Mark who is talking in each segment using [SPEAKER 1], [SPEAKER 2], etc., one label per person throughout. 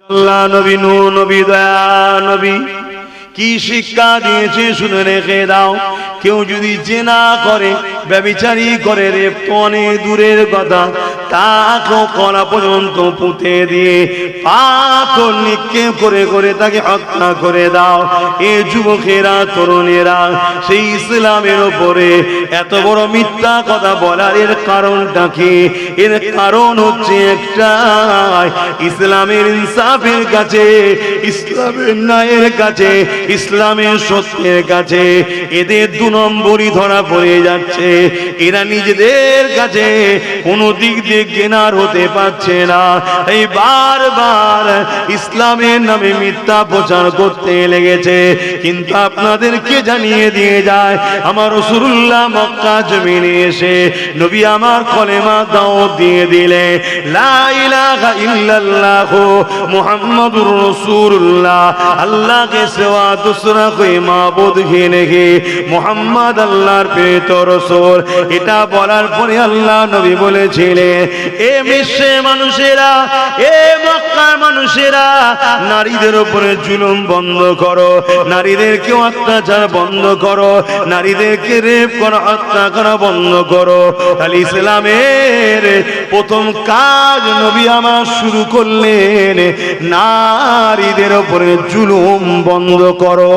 [SPEAKER 1] আল্লাহ নবী নূহ নবী দয়া নবী কি শিক্ষা দিয়েছে শুনে রেখে দাও। কেউ যদি জিনা করে, ব্যভিচারী করে, রেপ তো অনেক দূরের কথা, তাকেও কলা পর্যন্ত পুঁতে দিয়ে পাথর নিক্ষেপ করে করে তাকে হত্যা করে দাও। এ যুবকেরা, তরুণেরা, সেই ইসলামের ওপরে এত বড় মিথ্যা কথা বলার এর কারণটা কি? এর কারণ হচ্ছে একটাই, ইসলামের ইনসাফের কাছে, ইসলামের ন্যায়ের কাছে, ইসলামের সত্যের কাছে এদের দু নম্বরই ধরা পড়ে যাচ্ছে। এরা নিজেদের কাছে কোনো দিক দিয়ে কেনার হতে পারছে না, এই বারবার ইসলামের নামে মিথ্যা প্রচার করতে লেগেছে। কিন্তু আপনাদেরকে জানিয়ে দিয়ে যায়, আমার রাসূলুল্লাহ মক্কা জমিনে এসে নবী আমার কলেমা দাওয়াত দিয়ে দিলে, লা ইলাহা ইল্লাল্লাহ মুহাম্মাদুর রাসূলুল্লাহ, আল্লাহ के सिवा दूसरा कोई माबूद ही नहीं, মুহাম্মদ আল্লাহর প্রেরিত রাসূল। এটা বলার পরে আল্লাহ নবী বলেছিলেন, এ বিশ্বের মানুষেরা, এ মক্কার মানুষেরা, নারীদের উপরে জুলুম বন্ধ করো, নারীদেরকে অত্যাচার বন্ধ করো, নারীদেরকে রেপ করা, হত্যা করা বন্ধ করো। তাহলে ইসলামের প্রথম কাজ নবী আমার শুরু করলেন, নারীদের উপরে জুলুম বন্ধ করো।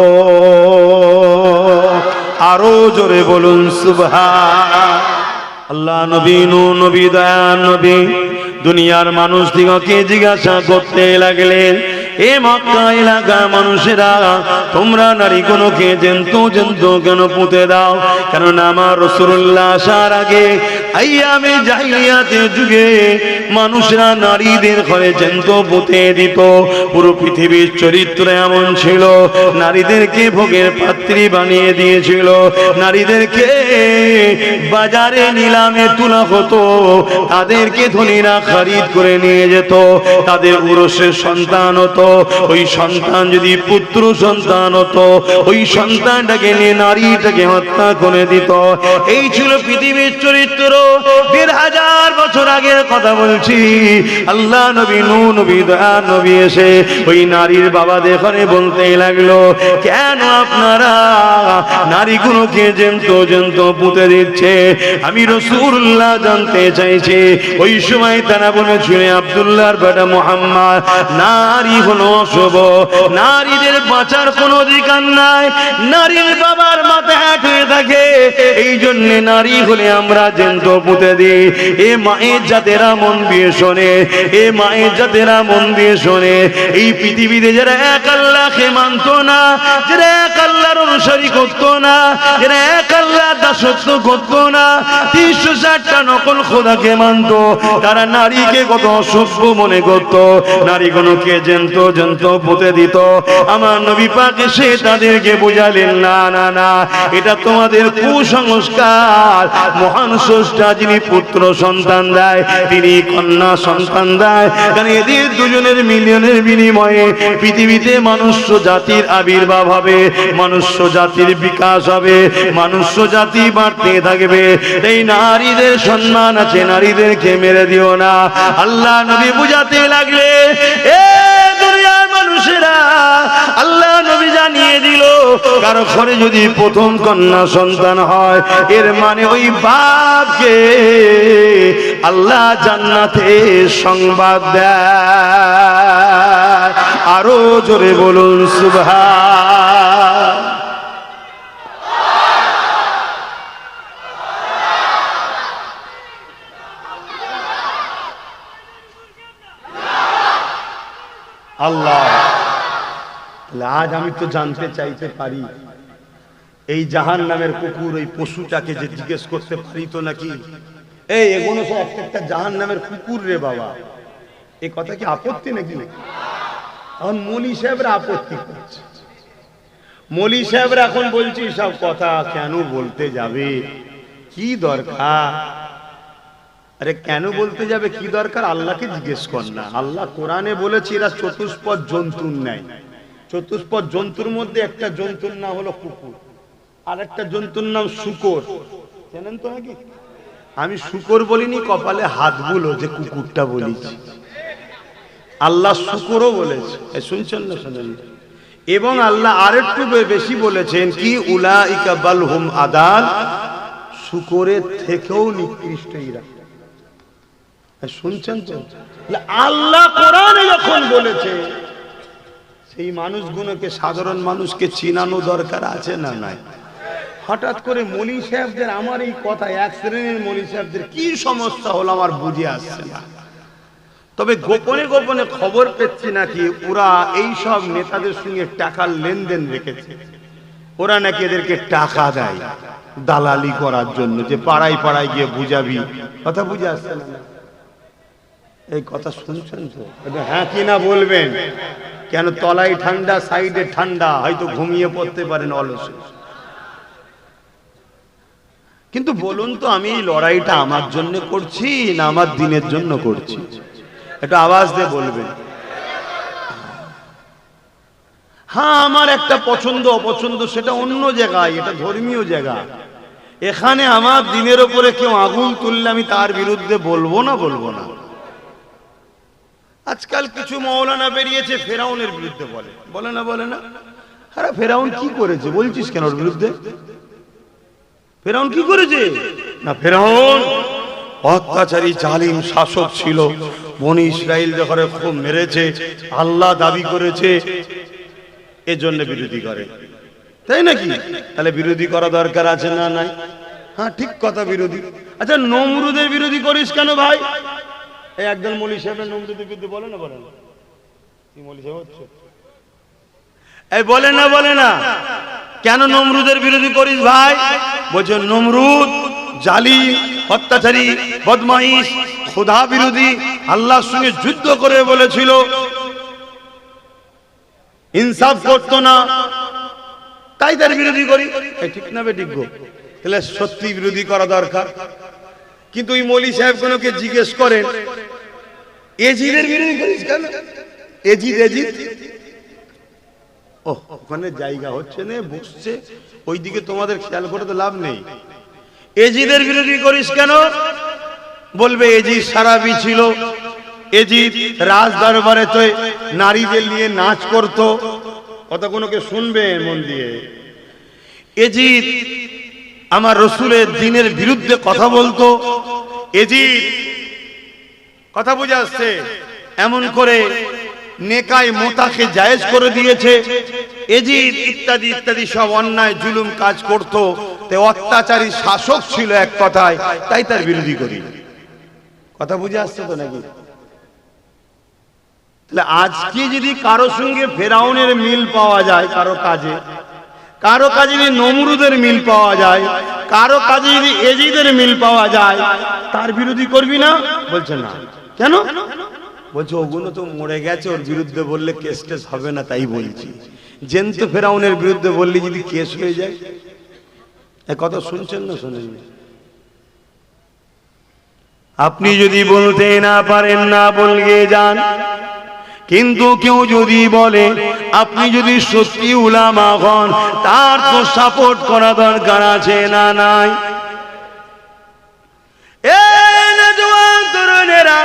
[SPEAKER 1] আরো জোরে বলুন সুবহান আল্লাহ। নবী নূহ নবী দয়া নবী দুনিয়ার মানুষ দিগকে জিজ্ঞাসা করতে লাগলেন, এ মক্কা এলাকার মানুষেরা, তোমরা নারীগুলোকে জ্যান্ত কেন পুঁতে দাও? কেননা আমার রাসূলুল্লাহ আসার আগে আইয়ামে জাহিলিয়াতের যুগে মানুষরা নারীদের ঘরে জ্যান্ত পুঁতে দিত। পুরো পৃথিবীর চরিত্র এমন ছিল, নারীদেরকে ভোগের পাত্রী বানিয়ে দিয়েছিল, নারীদেরকে বাজারে নিলামে তোলা হতো, তাদেরকে ধনীরা খরিদ করে নিয়ে যেত, তাদের উরসের সন্তান হতো, ওই সন্তান যদি পুত্র সন্তান হতো, ওই সন্তানটাকে নিয়ে নারীটাকে হত্যা করে দিত। এই ছিল পৃথিবীর চরিত্র। ১৫০০ বছর আগের কথা বলছি। আল্লাহ নবী নূহ নবী দয়া নবী এসে ওই নারীর বাবাদের ঘরে বলতে লাগলো, কেন আপনারা নারীগুলোকে জ্যান্ত পুঁতে দিচ্ছে? আমি রাসূলুল্লাহ জানতে চাইছি। ওই সময় তারা বলেছিল, আব্দুল্লাহর বেটা মুহাম্মদ, নারী হলো অশুভ, নারীদের বাঁচার কোনো অধিকার নাই, নারীর বাবার মাথায় হাত হয়ে থাকে, এই জন্য নারী হলে আমরা জ্যান্ত পুঁতে দিই। এ মায়ের জাতেরা মন দিয়ে শোনে, এ মায়ের জাতেরা মন দিয়ে শোনে, এই পৃথিবীতে যারা এক আল্লাহকে মানতো না, যারা এক আল্লাহর অনুসারী করতো না, যারা এক আল্লাহর দাসত্ব করতো না, ৩৬০টা নকল খোদাকে মানতো, তারা নারীকে কত অসভ্য মনে করতো, নারীগুলোকে জ্যান্ত পুঁতে দিত। আমার নবী পাক এসে তাদেরকে বুঝালেন, না না না, এটা তোমাদের কুসংস্কার। মহান স্রষ্টা যিনি পুত্র সন্তান দেয়, তিনি কন্যা সন্তান দেয়, কারণ এদের দুজনের মিলনের বিনিময়ে পৃথিবীতে মনুষ্য জাতির আবির্ভাব হবে, মনুষ্য জাতির বিকাশ হবে, মনুষ্য জাতি বাড়তে থাকবে। এই নারীদের সম্মান আছে, নারীদেরকে মেরে দিও না। আল্লাহ নবী বুঝাতে লাগলে, এ দুনিয়ার মানুষেরা, আল্লাহ নবী জানিয়ে দিল, কারো ঘরে যদি প্রথম কন্যা সন্তান হয়, এর মানে ওই বাপকে আল্লাহ জান্নাতে সংবাদ দেয়। আরো জোরে বলুন সুবহান। আল্লাহ, আজ আমি তো জানতে চাইতে পারি, এই জাহান্নামের কুকুর ওই পশুটাকে যে জিজ্ঞেস করতে পারি তো নাকি, এই এগুলো সব একটা জাহান্নামের কুকুর রে বাবা, এই কথা কি আপত্তি নাকি? এখন মৌলী সাহেবরা আপত্তি করছে, মৌলী সাহেবরা এখন বলছি সব কথা কেন বলতে যাবে, কি দরকার? আরে কেন বলতে যাবে, কি দরকার? আল্লাহকে জিজ্ঞেস কর না। আল্লাহ কোরআনে বলেছে এরা চতুষ্পদ জন্তুর ন্যায়। চতুষ্পদ জন্তুর মধ্যে একটা জন্তুর নাম হলো কুকুর, আর একটা জন্তুর নাম শূকর। জানেন তো নাকি? আমি শূকর বলিনি, কপালে হাত বুলো যে কুকুরটা বলেছি। আল্লাহ শুকরও বলেছে, শুনছেন না শোনেন? এবং আল্লাহ আরেকটু বেশি বলেছেন কি, উলাইকা বালহুম আদাল, শুকরের থেকেও নিকৃষ্ট এরা। শুনছেন তো? আল্লাহ কোরআনে যখন বলেছে, সেই মানুষগুলোকে, সাধারণ মানুষকে চিনানো দরকার আছে না নাই? হঠাৎ করে মলি সাহেবদের, আমার এই কথা, এক শ্রেণীর মলি সাহেবদের কি সমস্যা হলো আমার বুঝে আসছে না। তবে গোপনে গোপনে খবর পেচ্ছি নাকি ওরা এই সব নেতাদের সঙ্গে টাকার লেনদেন রেখেছে। ওরা নাকি এদেরকে টাকা দেয় দালালি করার জন্য, যে পাড়ায় পাড়ায় গিয়ে বুঝাবি। কথা বুঝে আসছে না? এই কথা শুনছেন তো? হ্যাঁ কি না বলবেন? কেন তলায় ঠান্ডা, সাইডে ঠান্ডা, হয়তো ঘুমিয়ে পড়তে পারেন অলসে। কিন্তু বলুন তো, আমি এই লড়াইটা আমার জন্য করছি না আমার দিনের জন্য করছি? একটু আওয়াজ দিয়ে বলবেন। হ্যাঁ, আমার একটা পছন্দ অপছন্দ সেটা অন্য জায়গায়, এটা ধর্মীয় জায়গা। এখানে আমার দিনের ওপরে কেউ আগুন তুললে আমি তার বিরুদ্ধে বলবো না, বলবো না। আজকাল কিছু মৌলানা বেরিয়েছে ফেরাউনের বিরুদ্ধে বলে, বলে না? বলে না? আরে ফেরাউন কি করেছে বলছিস কেন ওর বিরুদ্ধে? ফেরাউন কি করেছে? না, ফেরাউন অত্যাচারী জালিম শাসক ছিল, বনি ইসরাইল যখন খুব মেরেছে, আল্লাহ দাবি করেছে, এজন্য বিরোধী করে, তাই নাকি? তাহলে বিরোধী করা দরকার আছে না নাই? হ্যাঁ, ঠিক কথা, বিরোধী। আচ্ছা, নমরুদের বিরোধী করিস কেন ভাই? এই একদল মৌলী সাহেবের নমরুদের বিরুদ্ধে বলে না? বলে না? কি মৌলী সাহেব হচ্ছে? এই বলে না? বলে না? কেন নমরুদের বিরোধী করিস ভাই? বলছে নমরুদ জালিম, অত্যাচারী, বদমাইশ, খোদা বিরোধী, আল্লাহর সঙ্গে যুদ্ধ করে বলেছিল, ইনসাফ করতো না, তাই তার বিরোধী করি। ঠিক না বেঠিক গো? তাহলে সত্যি বিরোধী করা দরকার। কিন্তু ওই মৌলী সাহেব কোনকে জিজ্ঞেস করেন, এজিদের বিরোধী করিস কেন? এজিদ ওখানে জায়গা হচ্ছে না, বসছে ওইদিকে, তোমাদের খেয়াল করে তো লাভ নেই। এজিদের বিরোধী করিস কেন? বলবে এজিদ সারাবি ছিল, এজিদ রাজ দরবারে তো নারীদের নিয়ে নাচ করত। কতগুলোকে শুনবে মন দিয়ে। এজিদ আমার রসুলের দ্বীনের বিরুদ্ধে কথা বলতো। এজিদ, কথা বুঝে আসছে, এমন করে নেকায় মোতাকে জায়েজ করে দিয়েছে। এজিদ ইত্যাদি ইত্যাদি সব অন্যায় জুলুম কাজ করত। তে অত্যাচারী শাসক ছিল এক কথায়, তাই তার বিরোধী করি। কথা বুঝে আসছে তো নাকি? তাহলে আজকে যদি কারো সঙ্গে ফেরাউনের মিল পাওয়া যায়, কারো কাজে যদি নমরুদের মিল পাওয়া যায়, কারো কাজে যদি এজিদের মিল পাওয়া যায়, তার বিরোধী করবি না? বলছে না। কেন? বলছে ওগুলো তো মরে গেছে, ওর বিরুদ্ধে বললে কেস টেস হবে না, তাই বলছি। জেন্তু ফেরাউনের বিরুদ্ধে বললে যদি কেস হয়ে যায়। এ কথা শুনছেন না শোনেন? আপনি যদি বলতে না পারেন না বলগে যান, কিন্তু কেউ যদি বলে, আপনি যদি সত্যি উলামা হন, তার তো সাপোর্ট করা দরকার আছে না নাই? তরুণেরা,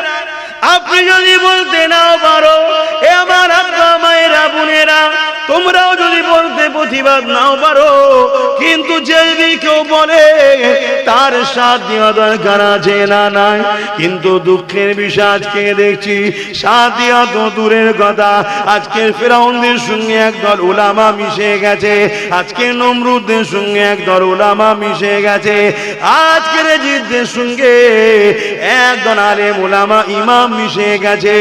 [SPEAKER 1] আপনি যদি বলতে না পারো, এ আমার আব্বা মায়েরা বোনেরা, তোমরাও যদি বলতে প্রতিবাদ নাও পারো, কিন্তু যদি কেউ বলে তার সাথ দেওয়া দরকার আছে না নাই? কিন্তু দুঃখের বিষয় আজকে দেখছি সাথ দেওয়া তো দূরের কথা, আজকের ফেরাউনদের সঙ্গে একদল উলামা মিশে গেছে, আজকে নমরুদদের সঙ্গে একদল উলামা মিশে গেছে, আজকের এজিদের সঙ্গে একদল আলেম উলামা ইমাম মিশে গেছে।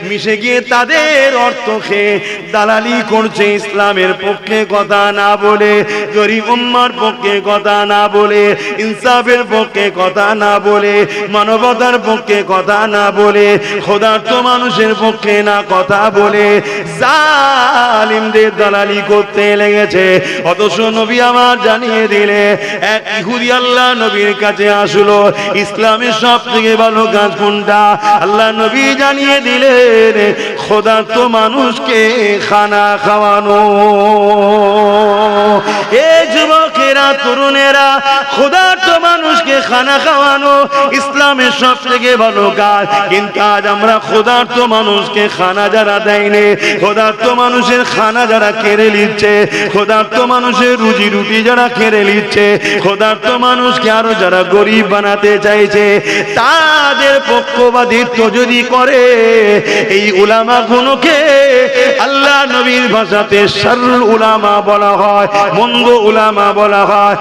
[SPEAKER 1] মিশে গিয়ে তাদের অর্থ খেয়ে দালালি করছে, ইসলামের পক্ষে কথা না বলে, গরিব উম্মার পক্ষে কথা না বলে, ইনসাফের পক্ষে কথা না বলে, মানবতার পক্ষে কথা না বলে, খোদার্থ মানুষের পক্ষে না কথা বলে জালিমদের দালালি করতে লেগেছে। অথচ নবী আমার জানিয়ে দিলে, এক ইহুদি আল্লাহ নবীর কাছে আসলো, ইসলামের সব থেকে ভালো কাজ কোনটা? আল্লাহ নবী জানিয়ে দিলেন, খোদার্থ মানুষকে খানা খাওয়ানো। এ যুবকেরা, তরুণেরা, খোদার্থ মানুষকে খানা খাওয়ানো ইসলামের সবথেকে ভালো কাজ। কিন্তু আজ আমরা ক্ষুধার্ত মানুষকে খানা যারা দেয়নি, ক্ষুধার্ত মানুষের খানা যারা কেড়ে নিচ্ছে, ক্ষুধার্ত মানুষের রুজি রুটি যারা কেড়ে নিচ্ছে, ক্ষুধার্ত মানুষকে আরো যারা গরিব বানাতে চাইছে, তাদের পক্ষপাতিত্ব যদি করে, এই উলামা গুলোকে আল্লাহ নবীর ভাষাতে শাররুল উলামা বলা হয়, মন্দ উলামা বলা হয়।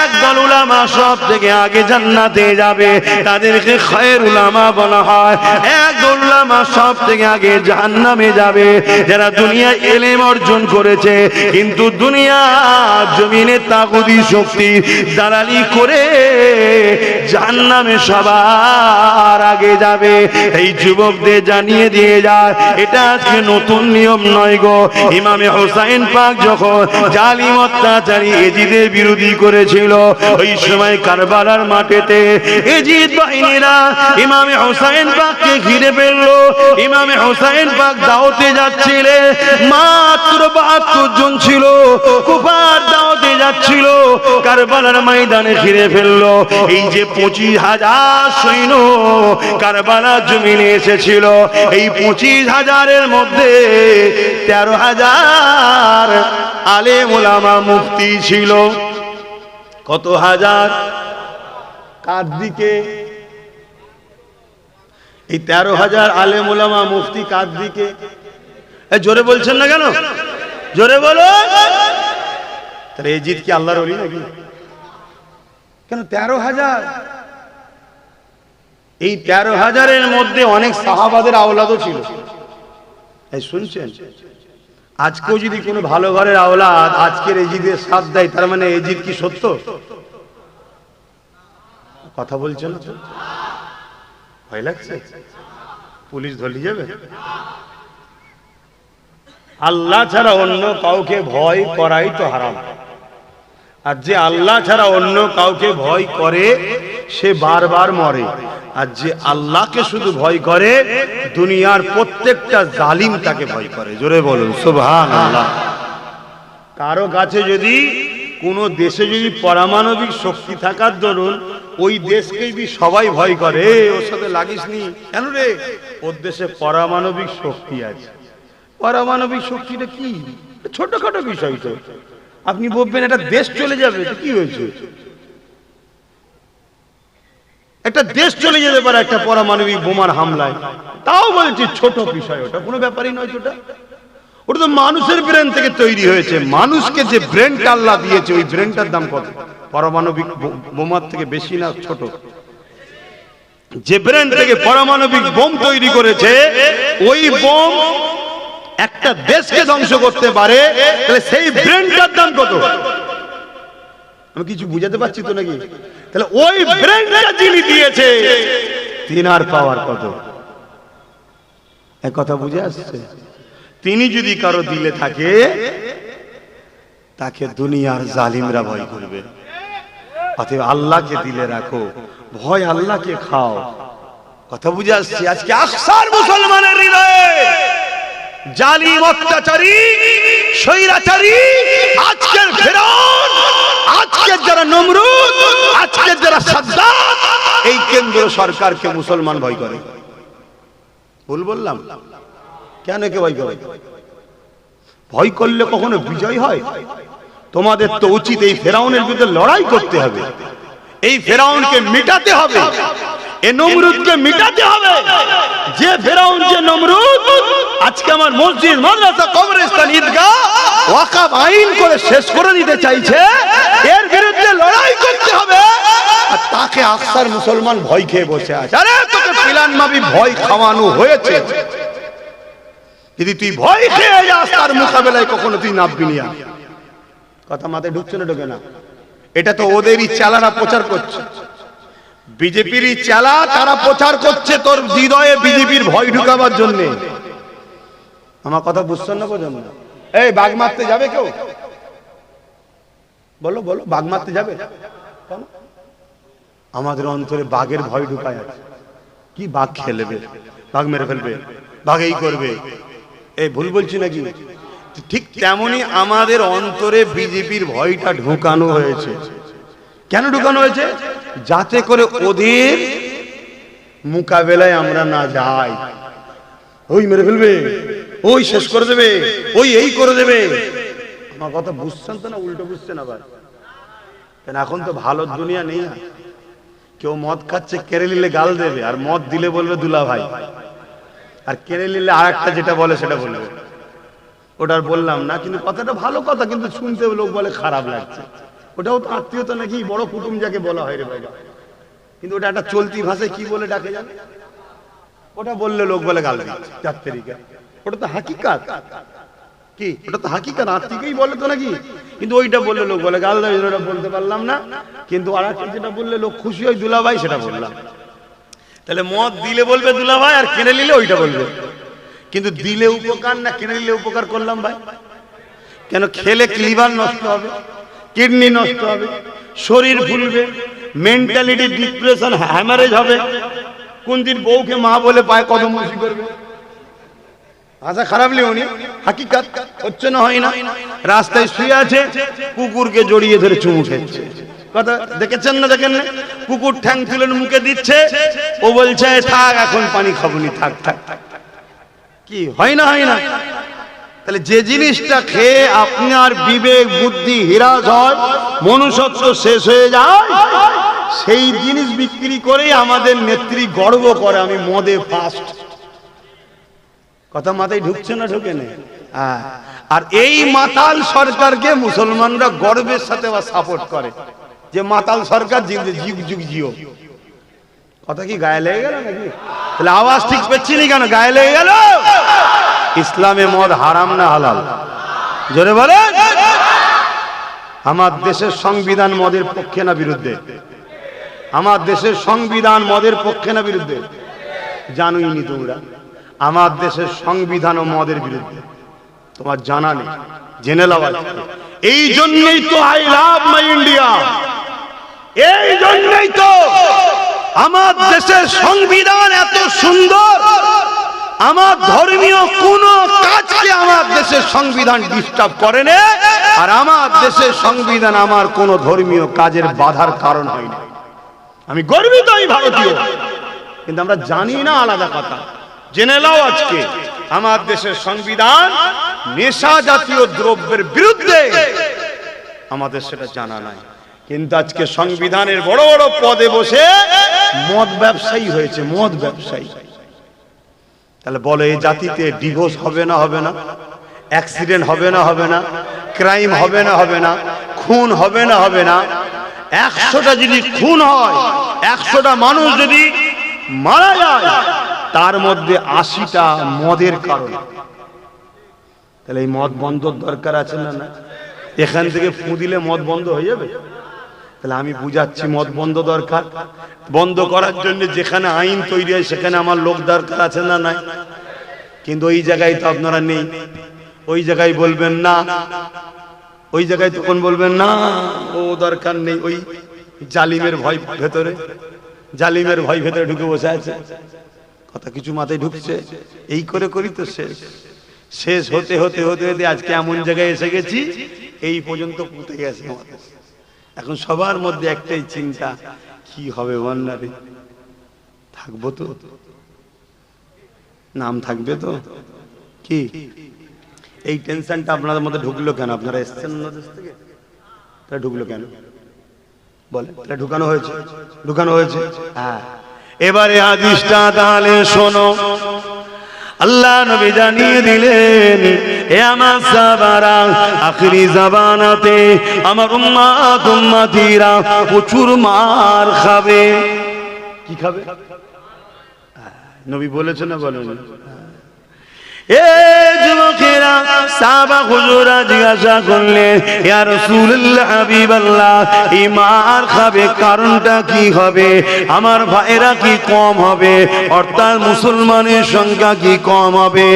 [SPEAKER 1] একদল উলামা সব থেকে আগে জান্নাতে যাবে, তাদেরকে খায়র উলামা বলা হয়। একদল উলামা সব থেকে আগে জাহান্নামে যাবে, যারা দুনিয়ায় ইলম অর্জন করেছে কিন্তু দুনিয়া জমিনে তাগুতি শক্তি দালালি করে জাহান্নামে সবার আগে যাবে। এই যুবকদের জানিয়ে দিয়ে যায়, এটা আজকে নতুন নিয়ম নয় গো। ইমামে হোসাইন পাক যখন জালিম অত্যাচারী এজিদের বিরোধী করেছিল, ওই সময় কারবালার মাঠেতে এজিদ বাহিনীরা ইমামে হোসাইন পাককে ঘিরে ফেললো। ইমামে হোসাইন পাক দাওয়াতে যাচ্ছিলেন, মাত্র 72 জন ছিল, কুফার দাওয়াতে যাচ্ছিল, কারবালার ময়দানে ঘিরে ফেললো। এই যে 25,000 সৈন্য কারবালা জমিনে এসেছিল, এই 25,000-এর মধ্যে 13,000 আলেম ওলামা মুফতি ছিল। কত হাজার? কার দিকে? এই 13,000 আলেম ওলামা মুফতি কার দিকে? জোরে বলছেন না কেন? জোরে বলো। তাহলে এজিদ কি আল্লাহর ওলি নাকি? কেন 13,000? এই 13,000-এর মধ্যে অনেক সাহাবাদের আওলাদও ছিল। এই শুনছেন, আজকেও যদি কোনো ভালো ঘরের আওলাদ আজকের এজিদের সাথ দেয়, তার মানে এজিদ কি সত্য? কথা বলছেন? ভয় লাগছে? পুলিশ ধরে যাবে? আল্লাহ ছাড়া অন্য কাউকে ভয় করাই তো হারাম। আর যে আল্লাহ ছাড়া অন্য কাউকে ভয় করে সে বারবার মরে। আর যে আল্লাহকে শুধু ভয় করে, দুনিয়ার প্রত্যেকটা জালিম তাকে ভয় করে। জোরে বলুন সুবহানাল্লাহ। কারো কাছে যদি কোন দেশে যদি পারমাণবিক শক্তি থাকার দরুন ওই দেশকেই সবাই ভয় করে, ওর সাথে লাগিস নি কেন রে, ওর দেশে পারমাণবিক শক্তি আছে। পারমাণবিক শক্তিটা কি? ছোটখাটো বিষয় তো। আপনি বলবেন এটা দেশ চলে যাবে, কি হয়েছে? একটা দেশ চলে যেতে পারে একটা পারমাণবিক বোমার হামলায়, তাও বলছি ছোট বিষয়, ওটা কোনো ব্যাপারই নয়। ওটা তো মানুষের ব্রেন থেকে তৈরি হয়েছে। মানুষকে যে ব্রেনটা আল্লাহ দিয়েছে, ওই ব্রেনটার দাম কত? পারমাণবিক বোমার থেকে বেশি না ছোট? যে ব্রেন থেকে পারমাণবিক বোম তৈরি করেছে, ওই বোম একটা দেশকে ধ্বংস করতে পারে, তাহলে সেই ব্রেনটার দাম কত? আমি কিছু বুঝাতে পারছি তো নাকি? তাহলে ওই ব্রেনটা যিনি দিয়েছে, তিনার পাওয়ার কত? এক কথা বুঝে আসছে? তিনি যদি কারো দিলে থাকে, তাকে দুনিয়ার জালিমরা ভয় করবে। অতএব আল্লাহকে দিলে রাখো, ভয় আল্লাহকে খাও। কথা বুঝে আসছে? আজকে আকসার মুসলমানের হৃদয়ে জালিম অত্যাচারী স্বৈরাচারী, আজকের ফিরআউন, আজকের যারা নমরুদ, আজকের যারা সাদ্দাত, এই কেন্দ্র সরকারকে মুসলমান ভয় করে। ভুল বললাম? কেন কে ভয় করে? ভয় করলে কখনো বিজয় হয়? তোমাদের তো উচিত এই ফেরাউনের বিরুদ্ধে লড়াই করতে হবে, এই ফেরাউনকে মিটাতে হবে, এই নমরুদকে মিটাতে হবে। যে ফেরাউন, যে নমরুদ আজকে আমার মসজিদ, মাদ্রাসা, কবরস্থান, ঈদগাহ ওয়াকফ আইন করে শেষ করে দিতে চাইছে, এর বিরুদ্ধে লড়াই করতে হবে। আর তাকে আকসার মুসলমান ভয় খেয়ে বসে আছে। আরে তোকে পিলান মাবি ভয় খাওয়ানো হয়েছে, যদি তুই ভয় খেয়ে যাস তার মোকাবেলায় কখনো তুই নামবি না। কথা মাথায় ঢুকছে না? ঢোকে না? এটা তো ওদেরই চালারা প্রচার করছে, বিজেপিরই চালা, তারা প্রচার করছে তোর হৃদয়ে বিজেপির ভয় ঢুকাবার জন্য। আমার কথা বুঝছেন না? বোঝেন না? এই বাঘ মারতে যাবে কেউ? বলো বলো, বাঘ মারতে যাবে? আমাদের অন্তরে বাঘের ভয় ঢুকায় আছে। কি বাঘ খেলবে, বাঘ মেরে ফেলবে, বাঘ এই করবে। এই ভুল বলছি নাকি? ঠিক তেমনি আমাদের অন্তরে বিজেপির ভয়টা ঢুকানো হয়েছে। কেন ঢুকানো হয়েছে? যাতে করে ওদের মোকাবেলায় আমরা না যাই। ওই মেরে ফেলবে, ওই শেষ করে দেবে, ওই এই করে দেবে। আমার কথা বুঝছেন তো না উল্টো বুঝছেন আবার? কেন এখন তো ভালো দুনিয়া নেই। কেউ মদ খাচ্ছে, কেড়ে নিলে গাল দেবে, আর মদ দিলে বলবে দুলা ভাই, আর কেড়ে নিলে আর একটা যেটা বলে সেটা বলবে। ওটার বললাম না, কিন্তু কথাটা ভালো কথা, কিন্তু শুনতে লোক বলে খারাপ লাগছে। ওটাও তো আত্মীয়তা নাকি, বড় কুটুম যাকে বলা হয় রে বাবা। কিন্তু ওটা একটা চলতি ভাষায় কি বলে ডাকে জানে? ওটা বললে লোক বলে গাল দিচ্ছে 4 তারিখে। ওটা তো হাকিকাত। কি ওটা তো হাকিকাত, আত্মীয়ই বলে তো নাকি। কিন্তু ওইটা বললে লোক বলে গাল দেয়, ওটা বলতে পারলাম না। কিন্তু আর একটা যেটা বললে লোক খুশি হয় দুলা ভাই, সেটা বললাম। তাহলে মদ দিলে বলবে দুলা ভাই, আর কেড়ে নিলে ওইটা বলবে। কিন্তু দিলে উপকার না কেড়ে নিলে উপকার করলাম ভাই? কেন? খেলে লিভার নষ্ট হবে, কিডনি নষ্ট হবে, শরীর ফুলবে, মেন্টালিটি ডিপ্রেশন, হ্যামারেজ হবে। কোন দিন বউকে মা বলে পায় কদম মুসি করবে। আচ্ছা খারাপ লিওনি, হাকিকাত হচ্ছে না, হয় না। রাস্তায় শুয়ে আছে, কুকুরকে জড়িয়ে ধরে চুমু খেচ্ছে। কথা দেখেছেন না? দেখেন না? কুকুর ঠ্যাং তুলে মুখে দিচ্ছে, ও বলছে থাক এখন পানি খাবনি, থাক থাক। কি হয় না? হয় না? তাহলে যে জিনিসটা খেয়ে আপনার বিবেক বুদ্ধি হীরাজ হয়, মনুষ্যত্ব শেষ হয়ে যায়, সেই জিনিস বিক্রি করেই আমাদের নেত্রী গর্ব করে আমি মদে ফার্স্ট। কথা মাথায় ঢুকছে না? ঢুকে না? আর এই মাতাল সরকারকে মুসলমানরা গর্বের সাথে সাপোর্ট করে, যে মাতাল সরকার যুগ যুগ জিও। কথা কি গায়ে লেগে গেল নাকি? তাহলে আওয়াজ ঠিক পাচ্ছি না কেন? গায়ে লেগে গেল। ইসলামে মদ হারাম না হালাল? জোরে বলেন। আমার দেশের সংবিধান মদের পক্ষে না বিরুদ্ধে? আমার দেশের সংবিধান মদের পক্ষে না বিরুদ্ধে? জানোই নি তোমরা? আমার দেশের সংবিধান ও মদের বিরুদ্ধে। তোমার জানা নেই, জেনে লাভ আছে। এই জন্যই তো আই লাভ মাই ইন্ডিয়া। এই জন্যই তো আমার দেশের সংবিধান এত সুন্দর। আমার ধর্মীয় কোন কাজকে আমার দেশের সংবিধান ডিস্টার্ব করে না, আর আমার দেশের সংবিধান আমার কোন ধর্মীয় কাজের বাধার কারণ হয় না। আমি গর্বিত, আমি ভারতীয়। কিন্তু আমরা জানি না, আলাদা কথা। জেনে নাও আজকে আমার দেশের সংবিধান নেশা জাতীয় দ্রব্যের বিরুদ্ধে, আমাদের সেটা জানা নাই। কিন্তু আজকে সংবিধানের বড় বড় পদে বসে মদ ব্যবসায়ী হয়েছে, মদ ব্যবসায়ী। তাহলে বলো এই জাতিতে ডিভোর্স হবে না হবে না? অ্যাক্সিডেন্ট হবে না হবে না? ক্রাইম হবে না হবে না? খুন হবে না হবে না? 100টা যদি খুন হয়, 100টা মানুষ যদি মারা যায়, তার মধ্যে 80টা মদের কারণে। তাহলে এই মদ বন্ধর দরকার আছে না? না, এখান থেকে ফু দিলে মদ বন্ধ হয়ে যাবে? তাহলে আমি বুঝাচ্ছি মদ বন্ধ দরকার। বন্ধ করার জন্য যেখানে আইন তৈরি হয় সেখানে আমার লোক দরকার আছে না? নাই। কিন্তু ওই জায়গায় তো আপনারা নেই। ওই জায়গায় বলবেন না, ওই জায়গায় তখন বলবেন না ও দরকার নেই। ওই জালিমের ভয় ভেতরে, জালিমের ভয় ভেতরে ঢুকে বসে আছে। কথা কিছু মাথায় ঢুকছে? এই করে করি তো শেষ। শেষ হতে হতে হতে হতে আজকে এমন জায়গায় এসে গেছি, এই পর্যন্ত পুঁতে গেছে আমাদের। এখন সবার মধ্যে একটাই চিন্তা, কি হবে বন্যারে? থাকবো তো? নাম থাকবে তো? কি এই টেনশনটা আপনাদের মধ্যে ঢুকলো কেন? আপনারা এসছেন না দেশ থেকে, তাহলে ঢুকলো কেন বলে? তাহলে ঢুকানো হয়েছে, ঢুকানো হয়েছে। হ্যাঁ, এবারে হাদিসটা তাহলে শোনো। আল্লাহ নবী জানিয়ে দিলেন, হে আমার সাহাবারা, আখিরি জামানাতে আমার উম্মতিরা প্রচুর মার খাবে। কি খাবে? নবী বলেছেন না বলেন? এ যুবকেরা, সাহাবা হুজুরা জিজ্ঞাসা করলেন, ইয়া রাসূলুল্লাহ, হাবিবাল্লাহ, এই মার খাবে কারণটা কি হবে? আমার ভাইরা কি কম হবে? অর্থাৎ মুসলমানের সংখ্যা কি কম হবে?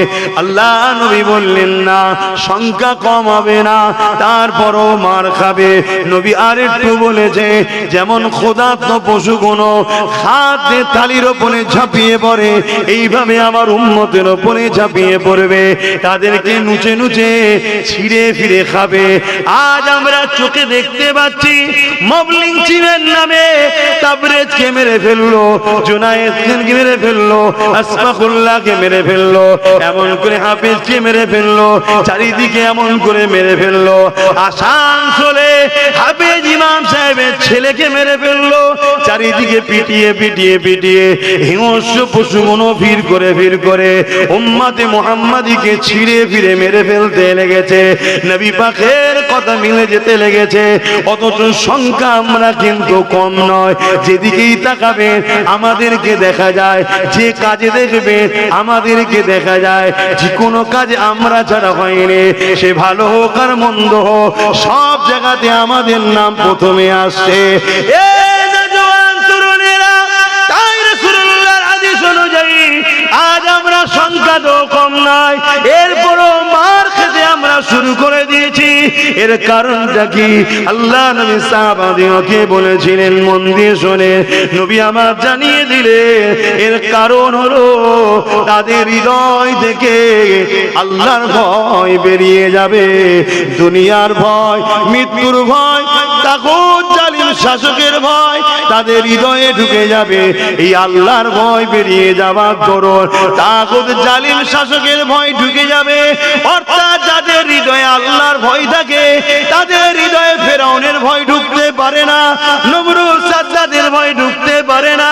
[SPEAKER 1] আল্লাহ নবী বললেন না, সংখ্যা কম হবে না, তারপরও মার খাবে। নবী আরেকটু বলেছে, যেমন ক্ষুধার্ত পশুগুলো খাদ্যের থালির ওপরে ঝাঁপিয়ে পড়ে, এইভাবে আমার উম্মতের ওপরে ঝাঁপিয়ে পড়বে, তাদেরকে নুচে নুচে খুঁজে ছিঁড়ে ফিরে খাবে। আজ আমরা চোখে দেখতে পাচ্ছি মবলিং চিনের নামে তাবরেজকে মেরে ফেললো, জুনায়েদকে মেরে ফেললো, আসফাকুল্লাহকে মেরে ফেললো, এমন করে হাফেজকে মেরে ফেললো, চারিদিকে এমন করে মেরে ফেললো। আসানসোলে হাফেজ ইমাম সাহেবের ছেলেকে মেরে ফেললো, চারিদিকে পিটিয়ে পিটিয়ে পিটিয়ে হিংস্র পশুগুলো ভিড় করে উম্মতে মুহাম্মাদিকে ছিঁড়ে ফিরে মেরে ফেলতে লেগেছে। নবী পাকের কথা মিলে যেতে লেগেছে। অথচ সংখ্যা আমরা কিন্তু কম নয়। যেদিকেই তাকাবেন আমাদেরকে দেখা যায়, যে কাজে দেখবেন আমাদেরকে দেখা যায়, যে কোনো কাজে আমরা ছাড়া হয়নি, সে ভালো হোক আর মন্দ হোক, সব জায়গাতে আমাদের নাম প্রথমে আসছে। আজ আমরা সংখ্যা তো কম নয়, এরপরও মার খেতে আমরা শুরু করে দিয়েছি। এর কারণটা কি? আল্লাহ নবী সাহাবাদেরকে বলেছিলেন, মন দিয়ে শোনে, নবী আমার জানিয়ে দিলেন, এর কারণ হলো তাদের হৃদয় থেকে আল্লাহর ভয় বেরিয়ে যাবে। দুনিয়ার ভয়, মৃত্যুর ভয়, তাগুত জালিম শাসকের ভয় তাদের হৃদয়ে ঢুকে যাবে। এই আল্লাহর ভয় বেরিয়ে যাওয়ার দরুন তাগুত জালিম শাসকের ভয় ঢুকে যাবে। অর্থাৎ যাদের হৃদয়ে আল্লাহর ভয় থাকে, তাদের হৃদয়ে ফেরাউনের ভয় ঢুকতে পারে না, নমরুদ সাদ্দাতের ভয় ঢুকতে পারে না,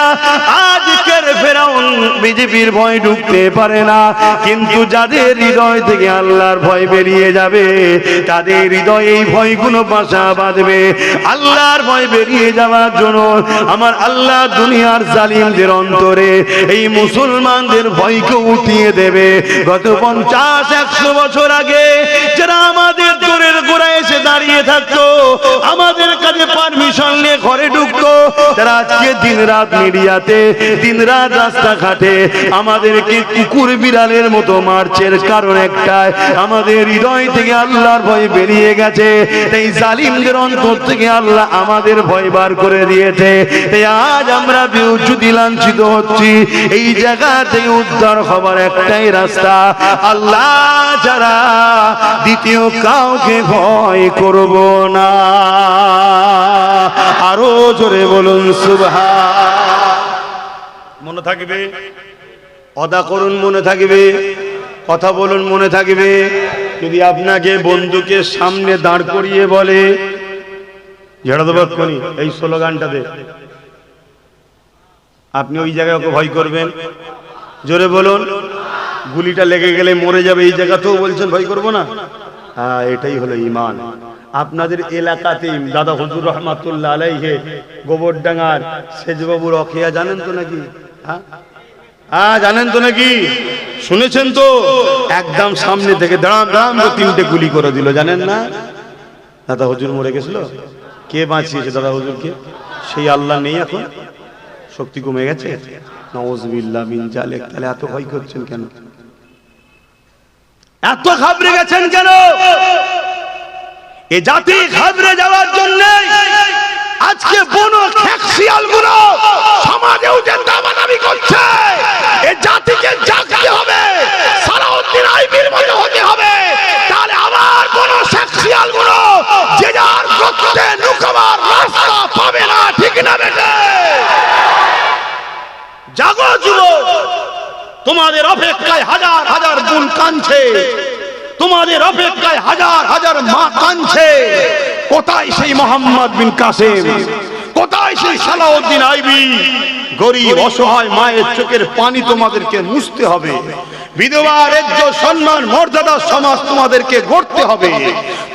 [SPEAKER 1] আজকের ফেরাউন বিজেপির ভয় ঢুকতে পারে না। কিন্তু যাদের হৃদয় থেকে আল্লাহর ভয় বেরিয়ে যাবে, তাদের হৃদয়ে এই ভয়গুলো বাসা বাঁধবে। আল্লাহর ভয় বেরিয়ে যাওয়ার জন্য আমার আল্লাহ দুনিয়ার জালিমদের অন্তরে এই মুসলমানদের ভয়কে উঠিয়ে দেবে। গত 50-100 বছর আগে যারা আমাদের দোরের গোড়ায় এসে দাঁড়িয়ে থাকতো, আমাদের কাছে পারমিশন নিয়ে ঘরে ঢুকতো, তারা আজকে দিনরাত মিডিয়াতে, দিনরাত রাস্তাঘাটে আমাদেরকে কুকুর বিড়ালের মতো মারছেন। কারণ একটাই, আমাদের হৃদয় থেকে আল্লাহর ভয় বেরিয়ে গেছে। তাই জালিমদের অন্তর থেকে আল্লাহ আমাদের ভয় বার করে দিয়েছে। তাই আজ আমরা বেউজুদি লাঞ্ছিত হচ্ছি। এই জায়গা থেকে উদ্ধার হবার একটাই রাস্তা, আল্লাহ ছাড়া দ্বিতীয় কাউকে ভয় করব না। আরো জোরে বলুন সুবহান। মনে থাকবে, অদা করুন মনে থাকবে, কথা বলুন মনে থাকবে। যদি আপনাকে বন্ধুকে সামনে দাঁড় করিয়ে বলে এই স্লোগানটাতে, আপনি ওই জায়গায় ওকে ভয় করবেন? জোরে বলুন। গুলিটা লেগে গেলে মরে যাবে, এই জায়গাতেও বলছেন ভয় করবো না? হ্যাঁ, এটাই হলো ঈমান। আপনাদের এলাকাতে দাদা হুজুর রহমাতুল্লাহ আলাইহি গোবরডাঙ্গার সেজবাবুর অখিয়া জানেন তো নাকি? হ্যাঁ জানেন তো নাকি? শুনেছেন তো? একদম সামনে থেকে দাঁড়াম দাঁড়াম 3টে গুলি করে দিল, জানেন না? দাদা হুজুর মরে গেছিল। কে বাঁচিয়েছে দাদা হুজুরকে? সেই আল্লাহ নেই এখন? শক্তি কমে গেছে? নাউযুবিল্লাহ মিন জালিক। তাহলে এত ভয় করছেন কেন? এত ঘাবড়ে গেছেন কেন? এই জাতি ঘাবড়ে যাওয়ার জন্য আজকে বনো খেকশিয়ালগুলো সমাজেও যে দামাদামি করছে। এই জাতিকে জাগতে হবে, সালাউদ্দিন আইবির মতো হতে হবে। তাহলে আবার বনো খেকশিয়ালগুলো যে যার গর্তে লুকাবার রাস্তা পাবে না, ঠিক না বেটা? জাগো যুবক, তোমাদের অপেক্ষায় হাজার হাজার বোন কাঁদছে, তোমাদের অপেক্ষায় হাজার হাজার মা কাঁদছে। কোথায় সেই মোহাম্মদ বিন কাসেম? কোথায় সেই সালাউদ্দিন আইবি? গরিব অসহায় মায়ের চোখের পানি তোমাদেরকে মুছতে হবে। বিধবার ইজ্জত সম্মান মর্যাদা সমাজ তোমাদেরকে গড়তে হবে।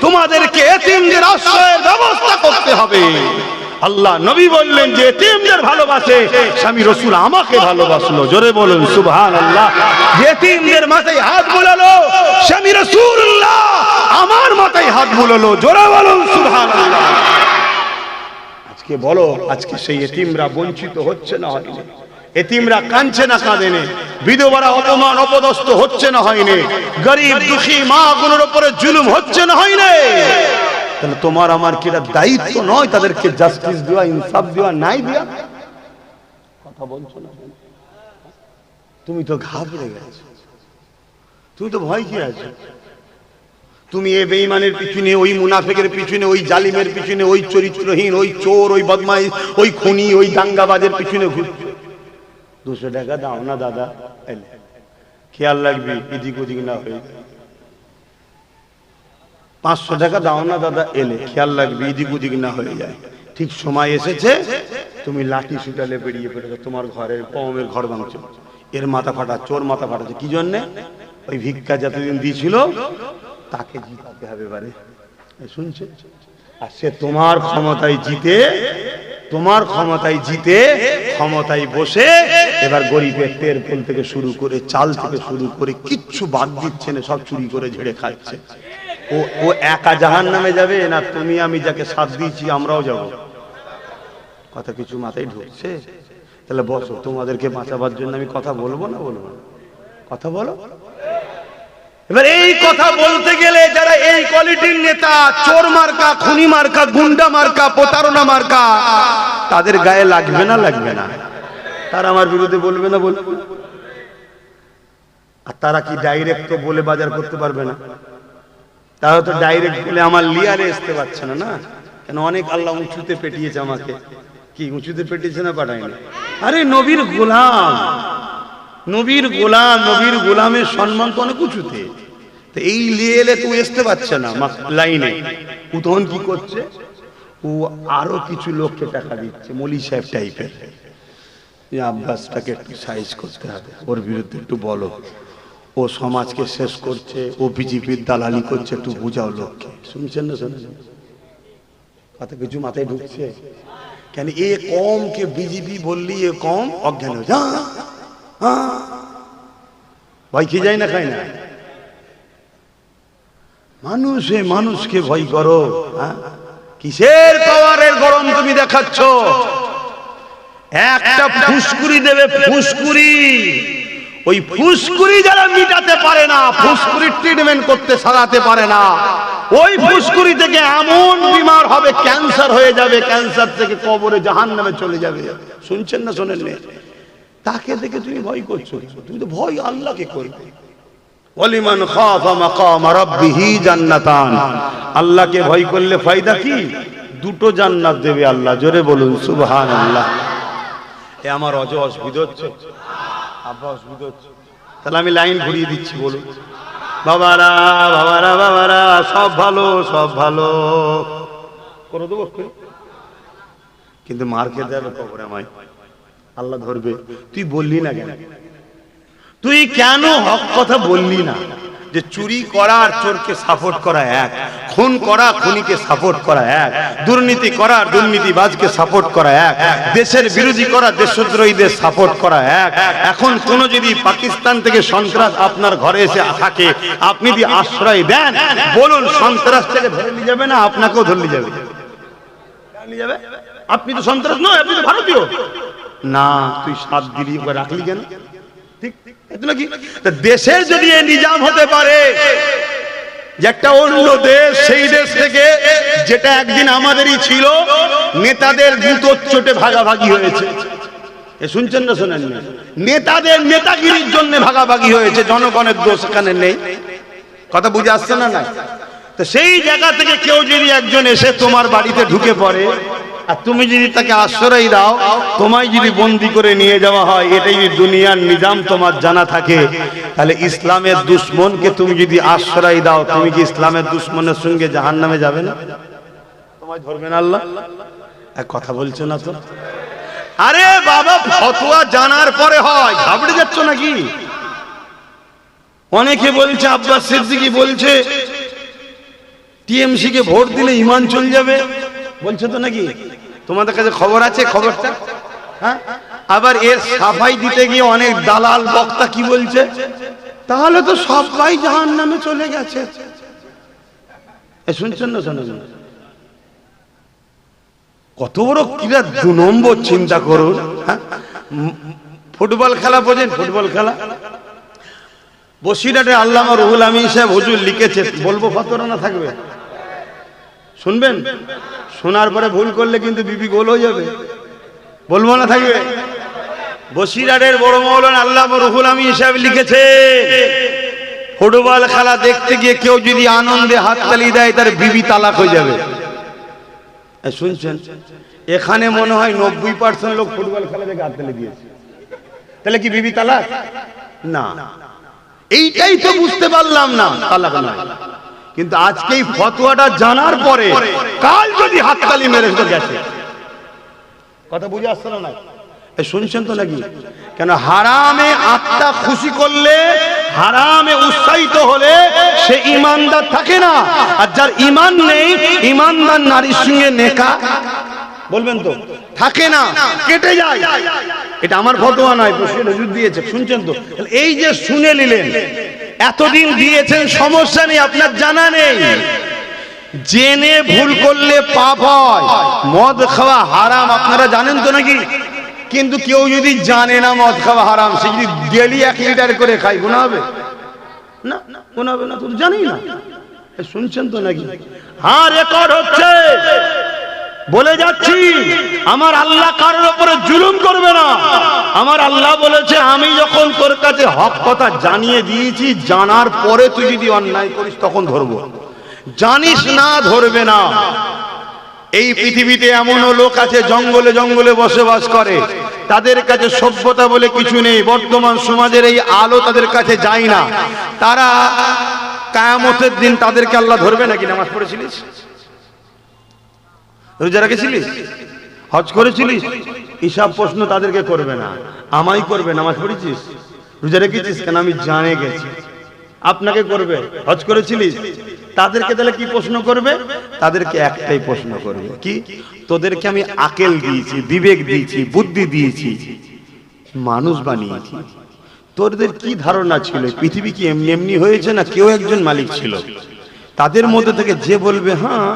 [SPEAKER 1] তোমাদেরকে এতিমদের আশ্রয়ের ব্যবস্থা করতে হবে। আল্লাহ নবী বললেন যে এতিমদের ভালোবাসে, স্বামী রাসূল আমাকে ভালোবাসলো। জোরে বলুন সুবহানাল্লাহ। যে এতিমদের মাথায় হাত বুলালো, স্বামী রাসূলুল্লাহ আমার মাথায় হাত বুলালো। জোরে বলুন সুবহানাল্লাহ। আজকে বলো, আজকে সেই এতিমরা বঞ্চিত হচ্ছে না হয়নি? এতিমরা কাঁদছে না কাঁদে না? বিধবারা অপমান অপদস্থ হচ্ছে না হয়নি? গরিব দুঃখী মা গুলোর উপরে জুলুম হচ্ছে না হয়নি? তাহলে তোমার আমার কি এটা দায়িত্ব নয় তাদেরকে জাস্টিস দেওয়া, ইনসাফ দেওয়া, নাই দেওয়া? কথা বলছো না? তুমি তো ঘাবড়ে গেছো, তুমি তো ভয় কি আছো?
[SPEAKER 2] তুমি এ বেঈমানের পিছনে, ওই মুনাফিকের পিছনে, ওই জালিমের পিছনে, ওই চরিত্রহীন, ওই চোর, ওই বদমাইশ, ওই খুনি, ওই দাঙ্গাবাজের পিছনে ঘুরছো। 200 টাকা দাও না দাদা, খেয়াল রাখবি এদিক ওদিক না হয়ে। 500 টাকা দাও না দাদা, এলে খেয়াল রাখবি এদিক ওদিক না হয়ে যায়। ঠিক সময় এসেছে, তুমি লাঠি সুটালে বেরিয়ে পড়েছো, তোমার ঘরের কমের ঘর ভাঙছো, এর মাথা ফাটা, চোর মাথা ফাটাচ্ছে। কি জন্যে? ওই ভিক্ষা যতদিন দিয়েছিল তাকে জিতাতে হবে এবারে, শুনছে? আর সে তোমার ক্ষমতায় জিতে, তোমার ক্ষমতায় জিতে, ক্ষমতায় বসে এবার গরিবের তেল তেল থেকে শুরু করে, চাল থেকে শুরু করে কিচ্ছু বাদ দিচ্ছে না, সব চুরি করে ঝেড়ে খাচ্ছে। ও একা জাহান্নামে যাবে না তুমি আমি যাকে সাথ দিয়েছি আমরাও যাব? কথা কিছু মাথায় ঢুকছে? তাহলে বসো, তোমাদেরকে বাঁচাবার জন্য আমি কথা বলবো না বলবো না? কথা বলো। এবার এই কথা বলতে গেলে যারা এই কোয়ালিটির নেতা, চোর মার্কা, খুনি মার্কা, গুন্ডা মার্কা, প্রতারণা মার্কা, তাদের গায়ে লাগবে না লাগবে না? তারা আমার বিরুদ্ধে বলবে না বলবে? আর তারা কি ডাইরেক্ট তো বলে বাজার করতে পারবে না? তারা তো ডাইরেক্ট বলে আমার লিয়ারে আসতে পারছে না। না কেন? অনেক আল্লাহ উঁচুতে পেটিয়েছে আমাকে। কি উঁচুতে পেটিয়েছে না পাঠায়নি? আরে নবীর গোলাম, নবীর গোলাম, নবীর গোলামের সম্মান তো অনেক উঁচুতে। তো এই লিয়ে এলে তুই আসতে পারছে না লাইনে, ও তখন কি করছে? ও আরো কিছু লোককে টাকা দিচ্ছে, মলি সাহেব টাইপের। আব্বাসটাকে একটু সাইজ করতে হবে, ওর বিরুদ্ধে একটু বলো, ও সমাজকে শেষ করছে, ও বিজেপির দালালি করছে, একটু বুঝাও লোককে। শুনছেন না? শুনছেন? কথা কিছু মাথায় ঢুকছে? কেন এ কমকে বিজেপি বললি এ কম অজ্ঞান হয়ে যায়। ভয় খেয়ে যায় না, খায় না? মানুষে মানুষকে ভয় করো। কিসের পাওয়ারের গরম তুমি দেখাচ্ছ? একটা ফুসকুড়ি দেবে, ফুসকুড়ি, ওই ফুসকুড়ি যারা মিটাতে পারে না, ফুসকুড়ির ট্রিটমেন্ট করতে সারাতে পারে না, ওই ফুসকুড়ি থেকে এমন বিমার হবে, ক্যান্সার হয়ে যাবে, ক্যান্সার থেকে কবরে জাহান্নামে চলে যাবে। শুনছেন না শোনেন? তাকে দেখে তুমি ভয় করছো? তুমি তো ভয় আল্লাহকে করবে। ওয়ালিমান খাফা মাকাম রাব্বিহি জান্নাতান, আল্লাহকে ভয় করলে ফায়দা কি? 2টো জান্নাত দেবে আল্লাহ। জোরে বলুন সুবহানাল্লাহ। এ আমার অসুবিধা হচ্ছে? আব্বা অসুবিধা হচ্ছে? তাহলে আমি লাইন ঘুরিয়ে দিচ্ছি, বলুন। বাবারা বাবারা বাবারা, সব ভালো, সব ভালো করে দেবো, কিন্তু মার খেতে হবে কবরে আমায়, আল্লাহ ধরবে। তুই বললি না কেন? তুই কেন হক কথা বললি না? যে চুরি করা আর চোরকে সাপোর্ট করা এক, খুন করা খুনিকে সাপোর্ট করা এক, দুর্নীতি করা দুর্নীতিবাজকে সাপোর্ট করা এক, দেশের বিরোধী করা দেশদ্রোহীদের সাপোর্ট করা এক। এখন কোন যদি পাকিস্তান থেকে সন্ত্রাস আপনার ঘরে এসে থাকে, আপনি যদি আশ্রয় দেন, বলুন সন্ত্রাস থেকে ধরে নিয়ে যাবে না আপনাকেও ধরে নিয়ে যাবে? আপনি তো সন্ত্রাস নয়, আপনি তো ভারতীয় না। তুই 7 দিলি রাখলি কেন? ঠিক নাকি? দেশের যদি নিজাম হতে পারে যে একটা অন্য দেশ, সেই দেশ থেকে যেটা একদিন আমাদেরই ছিল, নেতাদের জুতোর চোটে ভাগাভাগি হয়েছে। শুনছেন না শোনেন না? নেতাদের নেতাগিরির জন্য ভাগাভাগি হয়েছে, জনগণের দোষ এখানে নেই। কথা বুঝে আসছে না? না তো সেই জায়গা থেকে কেউ যদি একজন এসে তোমার বাড়িতে ঢুকে পড়ে, আর তুমি যদি তাকে আশ্রয় দাও, তোমায় যদি বন্দি করে নিয়ে যাওয়া হয়, এটাই দুনিয়ার নিজাম তোমার জানা থাকে, তাহলে ইসলামের দুশ্মনকে তুমি যদি আশ্রয় দাও, তুমি কি ইসলামের দুশ্মনের সঙ্গে জাহান্নামে যাবে না? তোমায় ধরবে না আল্লাহ? এক কথা বলছো না তো? আরে বাবা, ফতোয়া জানার পরে হয়, ঘাবড়ে যাচ্ছ নাকি? অনেকে বলছে, আব্বাস সিদ্দিকী বলছে টিএমসি কে ভোট দিলে ঈমান চলে যাবে, বলছে তো নাকি? তোমাদের কাছে খবর আছে খবরটা? হ্যাঁ, আবার এর সাফাই দিতে গিয়ে অনেক দালাল বক্তা কি বলছে? তাহলে তো সবাই জাহান্নামে চলে গেছে। শুনছেন না? শোনেন? কত বড় কিরা 2 নম্বর, চিন্তা করুন। ফুটবল খেলা বোঝেন? ফুটবল খেলা বসিরহাটে আল্লামা রুহুল আমিন সাহেব হুজুর লিখেছে, বলবো ফতোয়া না থাকবে? শুনবেন? শোনার পরে ভুল করলে কিন্তু বিপি গোল হয়ে যাবে। বলবো না থাকবে? বসিরহাটের বড় মৌলানা আল্লামা রুহুল আমিন সাহেব লিখেছে,
[SPEAKER 1] ফুটবল খেলা দেখতে গিয়ে কেউ যদি আনন্দে হাততালি দেয় তার বিবি তালাক হয়ে যাবে। শুনছেন, এখানে মনে হয় 90% লোক ফুটবল খেলা দেখে হাততালি দিয়েছে, তাহলে কি বিবি তালাক? না, এইটাই তো বুঝতে পারলাম না, তালাক নয়। কিন্তু আজকে এই ফতোয়াটা জানার পরে কাল যদি হাততালি মেরে তো গেছে। কথা বুঝে আসছে না? শুনছেন তো নাকি? কেন হারামে আত্মা খুশি করলে, হারামে উৎসাহিত হলে সে ইমানদার থাকে না। আর যার ইমান নেই, ইমানদার নারীর সঙ্গে নেকা বলবেন তো থাকে না, কেটে যায়। এটা আমার ফতোয়া নয়, হুজুর দিয়েছে। শুনছেন তো? এই যে শুনে নিলেন, এতদিন দিয়েছেন, সমস্যা নেই, আপনার জানা নেই। জেনে ভুল করলে পাপ হয়। মদ খাওয়া হারাম আপনারা জানেন তো নাকি? কিন্তু কেউ যদি জানে না মদ খাওয়া হারাম, সে যদি ডেলি 1 লিটার করে খায়, গুনাহ হবে না? গুনাহ হবে না? তো জানি না। শুনছেন তো নাকি? হ্যাঁ, রেকর্ড হচ্ছে। বলে যাচ্ছি, আমার আল্লাহ কারোর উপরে জুলুম করবে না। আমার আল্লাহ বলেছে, আমি যখন তোর কাছে হক কথা জানিয়ে দিয়েছি, জানার পরে তুই যদি অন্যায় করিস তখন ধরবো, জানিস না ধরবে না। এই পৃথিবীতে এমনও লোক আছে জঙ্গলে জঙ্গলে বসবাস করে, তাদের কাছে সভ্যতা বলে কিছু নেই। বর্তমান সমাজের এই আলো তাদের কাছে যায় না। তারা কিয়ামতের দিন তাদেরকে আল্লাহ ধরবে নাকি? নামাজ পড়েছিলিস, রোজা রেখেছিলিস, হজ করেছিলিস, হিসাব প্রশ্ন তাদেরকে করবে না, আমায় করবে। নামাজ পড়েছিস, রোজা রেখেছিস, কেন আমি জানে গেছি। আপনাকে করবে, হজ করেছিলিস, তাদেরকে তাহলে কি প্রশ্ন করবে? তাদেরকে একটাই প্রশ্ন করবে, কি? তোদেরকে আমি আকেল দিয়েছি, বিবেক দিয়েছি, বুদ্ধি দিয়েছি, মানুষ বানিয়েছি, তোদের কি ধারণা ছিল পৃথিবী কি এমনি এমনি হয়েছে, না কেউ একজন মালিক ছিল? তাদের মধ্যে থেকে যে বলবে হ্যাঁ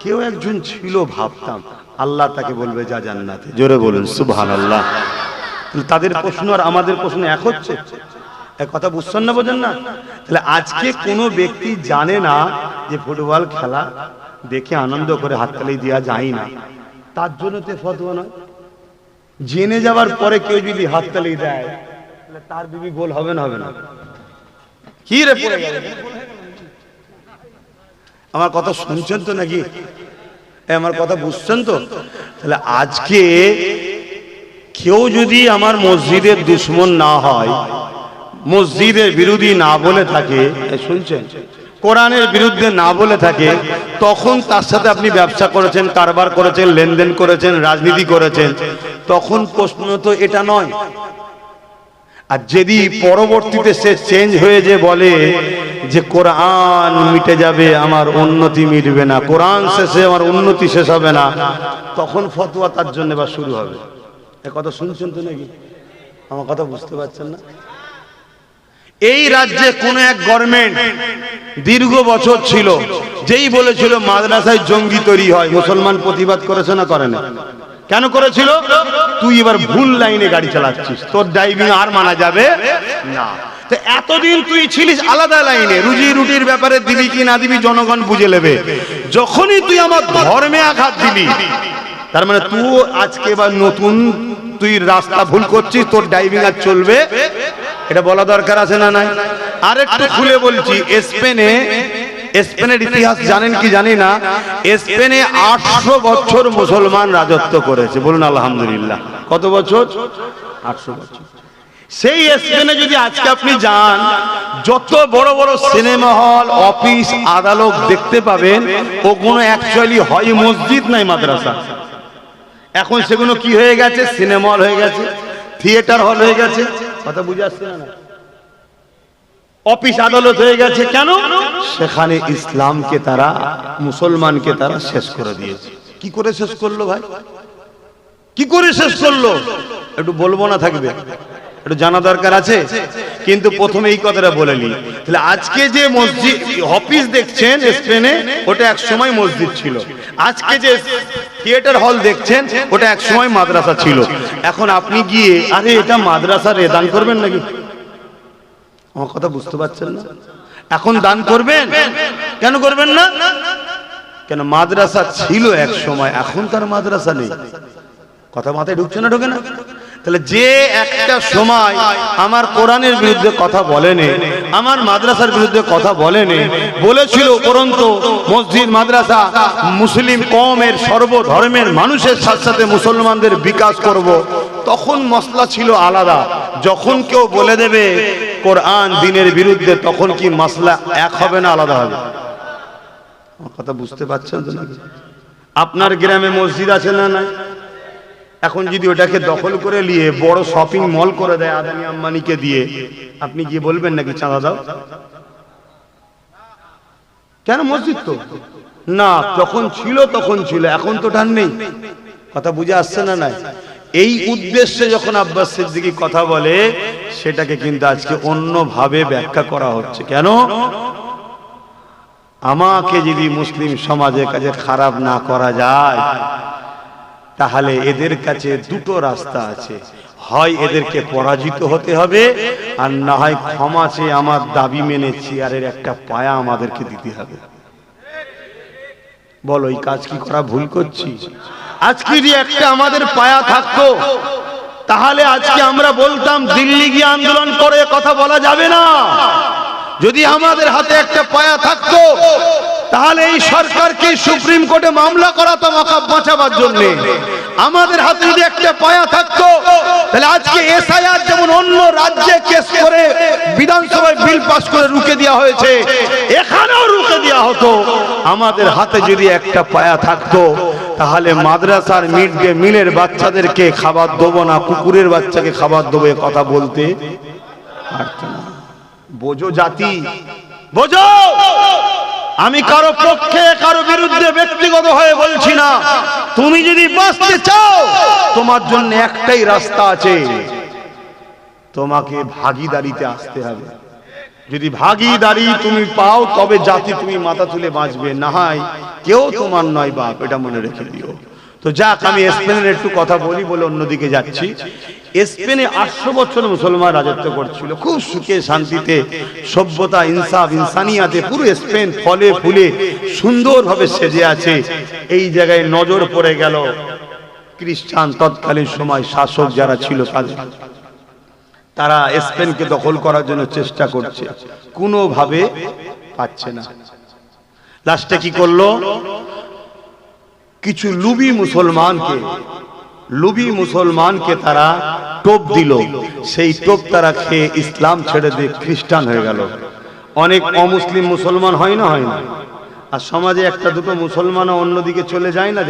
[SPEAKER 1] কেউ একজন ছিল ভাবতাম, আল্লাহ তাকে বলবে যা জান্নাতে। জোরে বলুন সুবহানাল্লাহ। তাদের প্রশ্ন আর আমাদের প্রশ্ন এক হচ্ছে? কথা বুঝছেন না, বোঝেন না? তাহলে আজকে কোনো ব্যক্তি জানে না যে ফুটবল খেলা দেখে আনন্দ করে হাততালি দেওয়া যায় না, তার জন্য তো ফতোয়া নয়। জেনে যাওয়ার পরে কেউ যদি হাততালি দেয়, তাহলে তার বিবি গোল হবে না? হবে না? কি রে পড়ে গেল? আমার কথা শুনছেন তো নাকি? আমার কথা বুঝছেন তো? তাহলে আজকে কেউ যদি আমার মসজিদের দুশমন না হয়, মসজিদের বিরোধী না বলে থাকে, শুনছেন, কোরআনের বিরুদ্ধে না বলে থাকে, তখন তার সাথে আপনি ব্যবসা করেছেন, কারবার করেছেন, লেনদেন করেছেন, রাজনীতি করেছেন, তখন প্রশ্ন তো এটা নয়। আর যদি পরবর্তীতে সে চেঞ্জ হয়ে যে বলে যে কোরআন মিটে যাবে, আমার উন্নতি মিটবে না, কোরআন শেষে আমার উন্নতি শেষ হবে না, তখন ফতোয়া তার জন্য বা শুরু হবে। এ কথা শুনছেন তো নাকি? আমার কথা বুঝতে পারছেন না? এই রাজ্যে কোন এক গভর্নমেন্ট দীর্ঘ বছর ছিল, যেই বলেছিল মাদ্রাসায় জঙ্গি তৈরি হয়, মুসলমান প্রতিবাদ করেছে না করে না? কেন করেছিল? তুই এবার ভুল লাইনে গাড়ি চালাচ্ছিস, তোর ড্রাইভিং আর মানা যাবে না। তো এতদিন তুই ছিলিস আলাদা লাইনে, রুজি রুটির ব্যাপারে দিবি কি না দিবি জনগণ বুঝে নেবে। যখনই তুই আমার ধর্মে আঘাত দিবি, তার মানে তুই আজকে বা নতুন তুই রাস্তা ভুল করছিস, তোর ড্রাইভিং আর চলবে, এটা বলা দরকার আছে না নাই? আর একটু খুলে বলছি, স্পেনের ইতিহাস জানেন কি জানি না, স্পেনে 800 বছর মুসলমান রাজত্ব করেছে। বলুন আলহামদুলিল্লাহ। কত বছর? 800 বছর। সেই স্পেনে যদি আজকে আপনি যান, যত বড় বড় সিনেমা হল, অফিস, আদালত দেখতে পাবেন, ওগুলো অ্যাকচুয়ালি হয় মসজিদ নাই মাদ্রাসা। এখন সেগুলো কি হয়ে গেছে? সিনেমা হল হয়ে গেছে, থিয়েটার হল হয়ে গেছে। কথা বুঝে আসছে না? অফিস আদালত হয়ে গেছে। কেন? সেখানে ইসলামকে তারা, মুসলমানকে তারা শেষ করে দিয়েছে। কি করে শেষ করলো ভাই? কি করে শেষ করলো? একটু বলবো না থাকবে? একটু জানা দরকার আছে। কিন্তু প্রথমে এই কথাটা বলে নি। তাহলে আজকে যে মসজিদ, অফিস দেখছেন স্পেনে, ওটা এক সময় মসজিদ ছিল। আজকে যে থিয়েটার হল দেখছেন, ওটা এক সময় মাদ্রাসা ছিল। এখন আপনি গিয়ে আরে এটা মাদ্রাসা রে, দান করবেন নাকি? আমার কথা বুঝতে পারছেন না? এখন দান করবেন? কেন করবেন না? কেন? মাদ্রাসা ছিল এক সময়, এখন তার মাদ্রাসা নেই। কথা মাথায় ঢুকছে না? ঢোকে না? তাহলে যে একটা সময় আমার কোরআনের বিরুদ্ধে কথা বলেনি, আমার মাদ্রাসার বিরুদ্ধে কথা বলেনি, বলেছিল উপরন্তু মসজিদ মাদ্রাসা মুসলিম কওমের সর্বধর্মের মানুষের সাথে সাথে মুসলমানদের বিকাশ করব, তখন মসলা ছিল আলাদা। যখন কেউ বলে দেবে কোরআন দ্বীনের বিরুদ্ধে, তখন কি মসলা এক হবে না আলাদা হবে? আমার কথা বুঝতে পারছেন তো নাকি? আপনার গ্রামে মসজিদ আছে না নাই? এখন যদি ওটাকে দখল করে নিয়ে বড় শপিং মল করে দেয় আদানি আম্বানিকে দিয়ে, আপনি গিয়ে বলবেন নাকি চাঁদা দাও? কেন? মসজিদ তো না, তখন ছিল, এখন তো টান নেই। কথা বুঝে আসছে না নাই? এই উদ্দেশ্যে যখন আব্বাস সিদ্দিকী কথা বলে, সেটাকে কিন্তু আজকে অন্যভাবে ব্যাখ্যা করা হচ্ছে। কেন? আমাকে যদি মুসলিম সমাজের কাছে খারাপ না করা যায়, তাহলে এদের কাছে দুটো রাস্তা আছে, হয় এদেরকে পরাজিত হতে হবে, আর না হয় ক্ষমা চেয়ে আমার দাবি মেনে চেয়ারের একটা পায়া আমাদেরকে দিতে হবে। বলো, এই কাজ কি করা ভুল করছি? আজকে যদি একটা আমাদের পায়া থাকতো, তাহলে আজকে আমরা বলতাম দিল্লি গিয়ে আন্দোলন করে কথা বলা যাবে না। যদি আমাদের হাতে একটা পায়া থাকতো, তাহলে এই সরকারকে সুপ্রিম কোর্টে মামলা করাতাম ওয়াকফ বাঁচাবার জন্য। আমাদের হাতে যদি একটা পায়া থাকতো, তাহলে আজকে এসআইআর যেমন অন্য রাজ্যে কেস করে বিধানসভায় বিল পাস করে রুখে দেওয়া হয়েছে, এখানেও রুখে দেওয়া হতো। আমাদের হাতে যদি একটা পায়া থাকতো, তাহলে মাদ্রাসার মিড ডে মিলের বাচ্চাদেরকে খাবার দেবো না, কুকুরের বাচ্চাকে খাবার দেবো, এ কথা বলতে পারতো না। বোঝো জাতি, বোঝো। আমি কারো পক্ষে কারো বিরুদ্ধে ব্যক্তিগত হয়ে বলছি না। তুমি যদি বাঁচতে চাও, তোমার জন্য একটাই রাস্তা আছে, তোমাকে ভাগীদারিতে আসতে হবে। যদি ভাগীদারি তুমি পাও, তবে জাতি তুমি মাথা তুলে বাঁচবে, না হয় কেউ তোমার নয় বাপ, এটা মনে রেখে দিও। তো যাক, আমি স্পেনের একটু কথা বলি বলে অন্যদিকে যাচ্ছি। স্পেনে 800 বছর মুসলমান রাজত্ব করছিল, খুব সুখে শান্তিতে, সভ্যতা, ইনসাফ, ইনসানিয়াতে পুরো স্পেন ফলে ফুলে সুন্দরভাবে সেজে আছে। এই জায়গায় নজর পড়ে গেল খ্রিস্টান তৎকালীন সময় শাসক যারা ছিল তাদের। তারা স্পেনকে দখল করার জন্য চেষ্টা করছে, কোনোভাবে পাচ্ছে না। লাস্টে কি করলো? কিছু লুবি মুসলমানকে তারা টোপ দিল। সেই টোপ তারা খেয়ে ইসলাম ছেড়ে দিয়ে খ্রিস্টান হয়ে গেল। অনেক অমুসলিম মুসলমান হয় না? আর সমাজে একটা দুটো মুসলমানও অন্যদিকে চলে যায় না?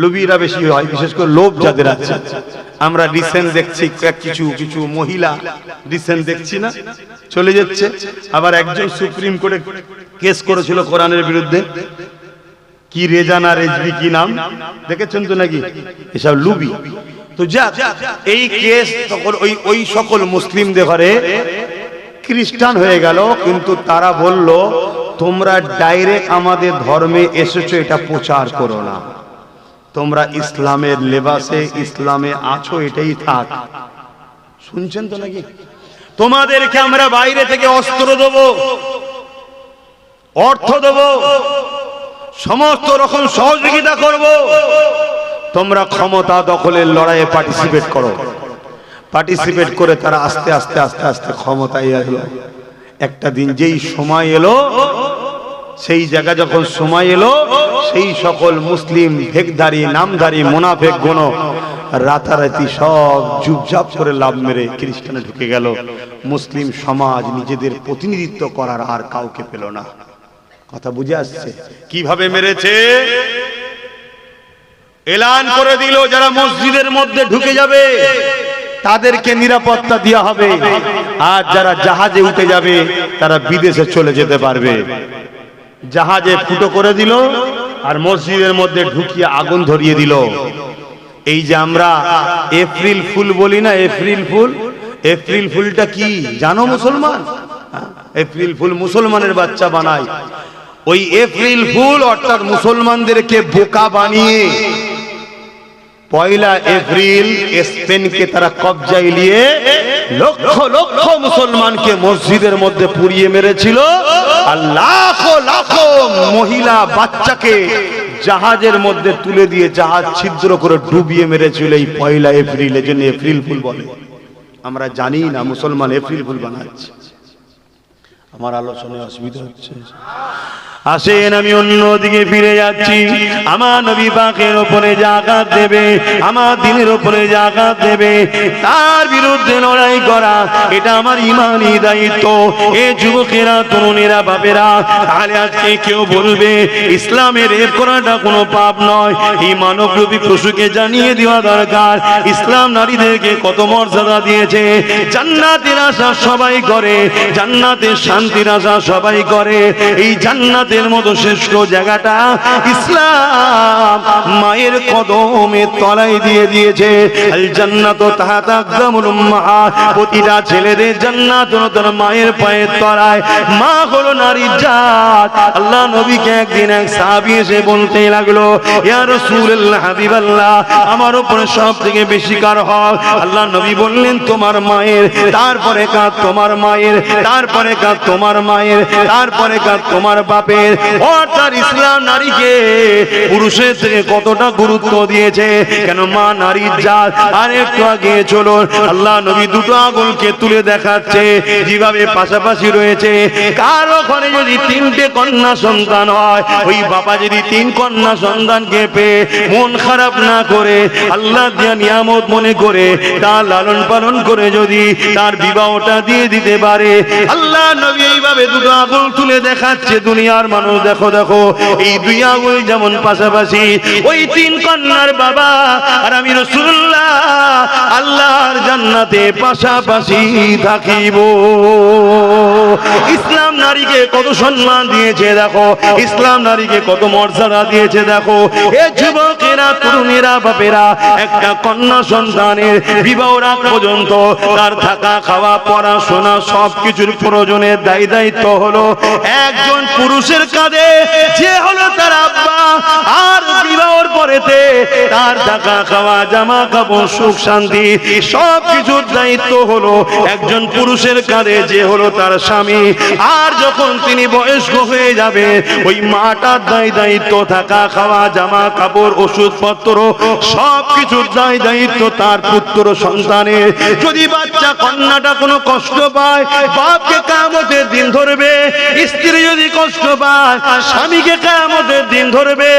[SPEAKER 1] লুবিরা বেশি হয়, বিশেষ করে লোভ যাদের আছে। আমরা রিসেন্ট দেখছি কিছু মহিলা রিসেন্ট দেখছি না, চলে যাচ্ছে। আবার একজন সুপ্রিম কোর্টে কেস করেছিল কোরআনের বিরুদ্ধে, কি রেজানা রেজবি কি নাম, দেখেছেন তো নাকি? এসব লুবি। তো যাক, এই কেস তখন ওই সকল মুসলিমদের ঘরে খ্রিস্টান হয়ে গেল। কিন্তু তারা বলল, তোমরা ডাইরেক্ট আমাদের ধর্মে এসেছো, এটা প্রচার করো না। তোমরা ইসলামের লেবাসে ইসলামে আছো, এটাই থাক। শুনছেন তো নাকি? তোমাদেরকে আমরা বাইরে থেকে অস্ত্র দেবো, অর্থ দেবো, সমস্ত রকম সহযোগিতা করব, তোমরা ক্ষমতা দখলের লড়াইয়ে পার্টিসিপেট করে তারা আস্তে আস্তে ক্ষমতায় এলো। একটা দিন যেই সময় এলো, সেই জায়গা যখন সময় এলো, সেই সকল মুসলিম ভেকধারী, নামধারী, মুনাফেক গুণ রাতারাতি সব চুপচাপ করে লাভ মেরে খ্রিস্টানে ঢুকে গেল। মুসলিম সমাজ নিজেদের প্রতিনিধিত্ব করার আর কাউকে পেল না। কথা বুঝে আসছে? কিভাবে মেরেছে? এলান করে দিল, যারা মসজিদের মধ্যে ঢুকে যাবে তাদেরকে নিরাপত্তা দেওয়া হবে, আর যারা জাহাজে উঠে যাবে তারা বিদেশে চলে যেতে পারবে। জাহাজে ফুটো করে দিল, আর মসজিদের মধ্যে ঢুকিয়ে আগুন ধরিয়ে দিল। এই যে আমরা এপ্রিল ফুল বলি না, এপ্রিল ফুলটা কি জানো মুসলমান? এপ্রিল ফুল মুসলমানের বাচ্চা বানায়। ওই এপ্রিল ফুল অর্থাৎ মুসলমানদেরকে বোকা বানিয়ে 1 এপ্রিল স্পেনকে তারা কবজায় নিয়ে লক্ষ লক্ষ মুসলমানকে মসজিদের মধ্যে পুড়িয়ে মেরেছিল, আর লাখো লাখো মহিলা বাচ্চাকে
[SPEAKER 2] জাহাজের মধ্যে তুলে দিয়ে জাহাজ ছিদ্র করে ডুবিয়ে মেরেছিল এই 1 এপ্রিল। এজন্য এপ্রিল ফুল বলে। আমরা জানি না মুসলমান এপ্রিল ফুল বানাচ্ছে। আমার আলোচনায় অসুবিধা হচ্ছে? আসেন আমি অন্যদিকে ফিরে যাচ্ছি। আমার নবী পাকের উপরে যে আঘাত দেবে, আমার দিনের উপরে যে আঘাত দেবে, তার বিরুদ্ধে লড়াই করা এটা আমার ইমানি দায়িত্ব। এ যুবকেরা, তরুণেরা, বাপেরা, তাহলে আজকে কেউ বলবে ইসলামের রেপ করাটা কোনো পাপ নয়। এই মানবরূপী পশুকে জানিয়ে দেওয়া দরকার ইসলাম নারীদেরকে কত মর্যাদা দিয়েছে। জান্নাতের আশা সবাই করে, জান্নাতের শান্তির আশা সবাই করে। এই জান্নাতের মতো শ্রেষ্ঠ জায়গাটা ইসলাম মায়ের কদমের তলায় দিয়ে দিয়েছে। আল জান্নাতু তাহতা আকদামুল উম্মাহাত। প্রতিটা ছেলেদের জান্নাত হলো তার মায়ের পায়ের তলায়। মা হলো নারীর জাত। আল্লাহ নবীকে একদিন এক সাহাবী এসে বলতে লাগলো, ইয়া রাসূলুল্লাহ, হাবিবাল্লাহ, আমার উপরে সবথেকে বেশি কার হক? আল্লাহ নবী বললেন তোমার মায়ের, তারপরে কার তোমার মায়ের, তারপরে কার তোমার মায়ের, তারপরে কার তোমার বাপের। অর্থাৎ ইসলাম নারীকে পুরুষের থেকে কতটা গুরুত্ব দিয়েছে। কেন? মা নারীর জাত। আর একটু আগে চলো, আল্লাহ নবী দুটো আঙুলকে তুলে দেখাচ্ছে যেভাবে পাশাপাশি রয়েছে। কারো ঘরে যদি 3টে কন্যা সন্তান হয়, ওই বাবা যদি 3 কন্যা সন্তানকে পেয়ে মন খারাপ না করে, আল্লাহ দেয়া নিয়ামত মনে করে তার লালন পালন করে যদি তার বিবাহটা দিয়ে দিতে পারে, আল্লাহ নবী এইভাবে দুটো আঙুল তুলে দেখাচ্ছে দুনিয়ার মানুষ, দেখো দেখো এই 2 আঙুল যেমন পাশাপাশি, ওই 3 কন্যার বাবা আর আমি রাসূলুল্লাহ আল্লাহর জান্নাতে পাশাপাশি থাকিব। ইসলাম নারীকে কত সম্মান দিয়েছে দেখো, ইসলাম নারীকে কত মর্যাদা দিয়েছে দেখো। এ যুবকেরা, তরুণেরা, বাপেরা, একটা কন্যা সন্তানের বিবাহ আগ পর্যন্ত তার থাকা, খাওয়া, পড়াশোনা সবকিছুর প্রয়োজনের দায়িত্ব হলো একজন পুরুষের কাঁধে, যে হলো তার আব্বা। আর বিবাহের পরেতে তার থাকা, খাওয়া, জামা কাপড়, সুখ শান্তি সবকিছুর দায়িত্ব হলো একজন পুরুষের কাঁধে, যে হলো তার স্বামী। আর যখন তিনি বয়স্ক হয়ে যাবে, ওই মাটার দায়িত্ব থাকা, খাওয়া, জামা কাপড়, ওষুধপত্র সবকিছুর দায়িত্ব তার পুত্র সন্তানের। যদি বাচ্চা কন্যাটা কোনো কষ্ট পায়, বাপকে কিয়ামতের দিন ধরবে। স্ত্রী যদি কষ্ট পায়, স্বামীকে কিয়ামতের দিন ধরবে।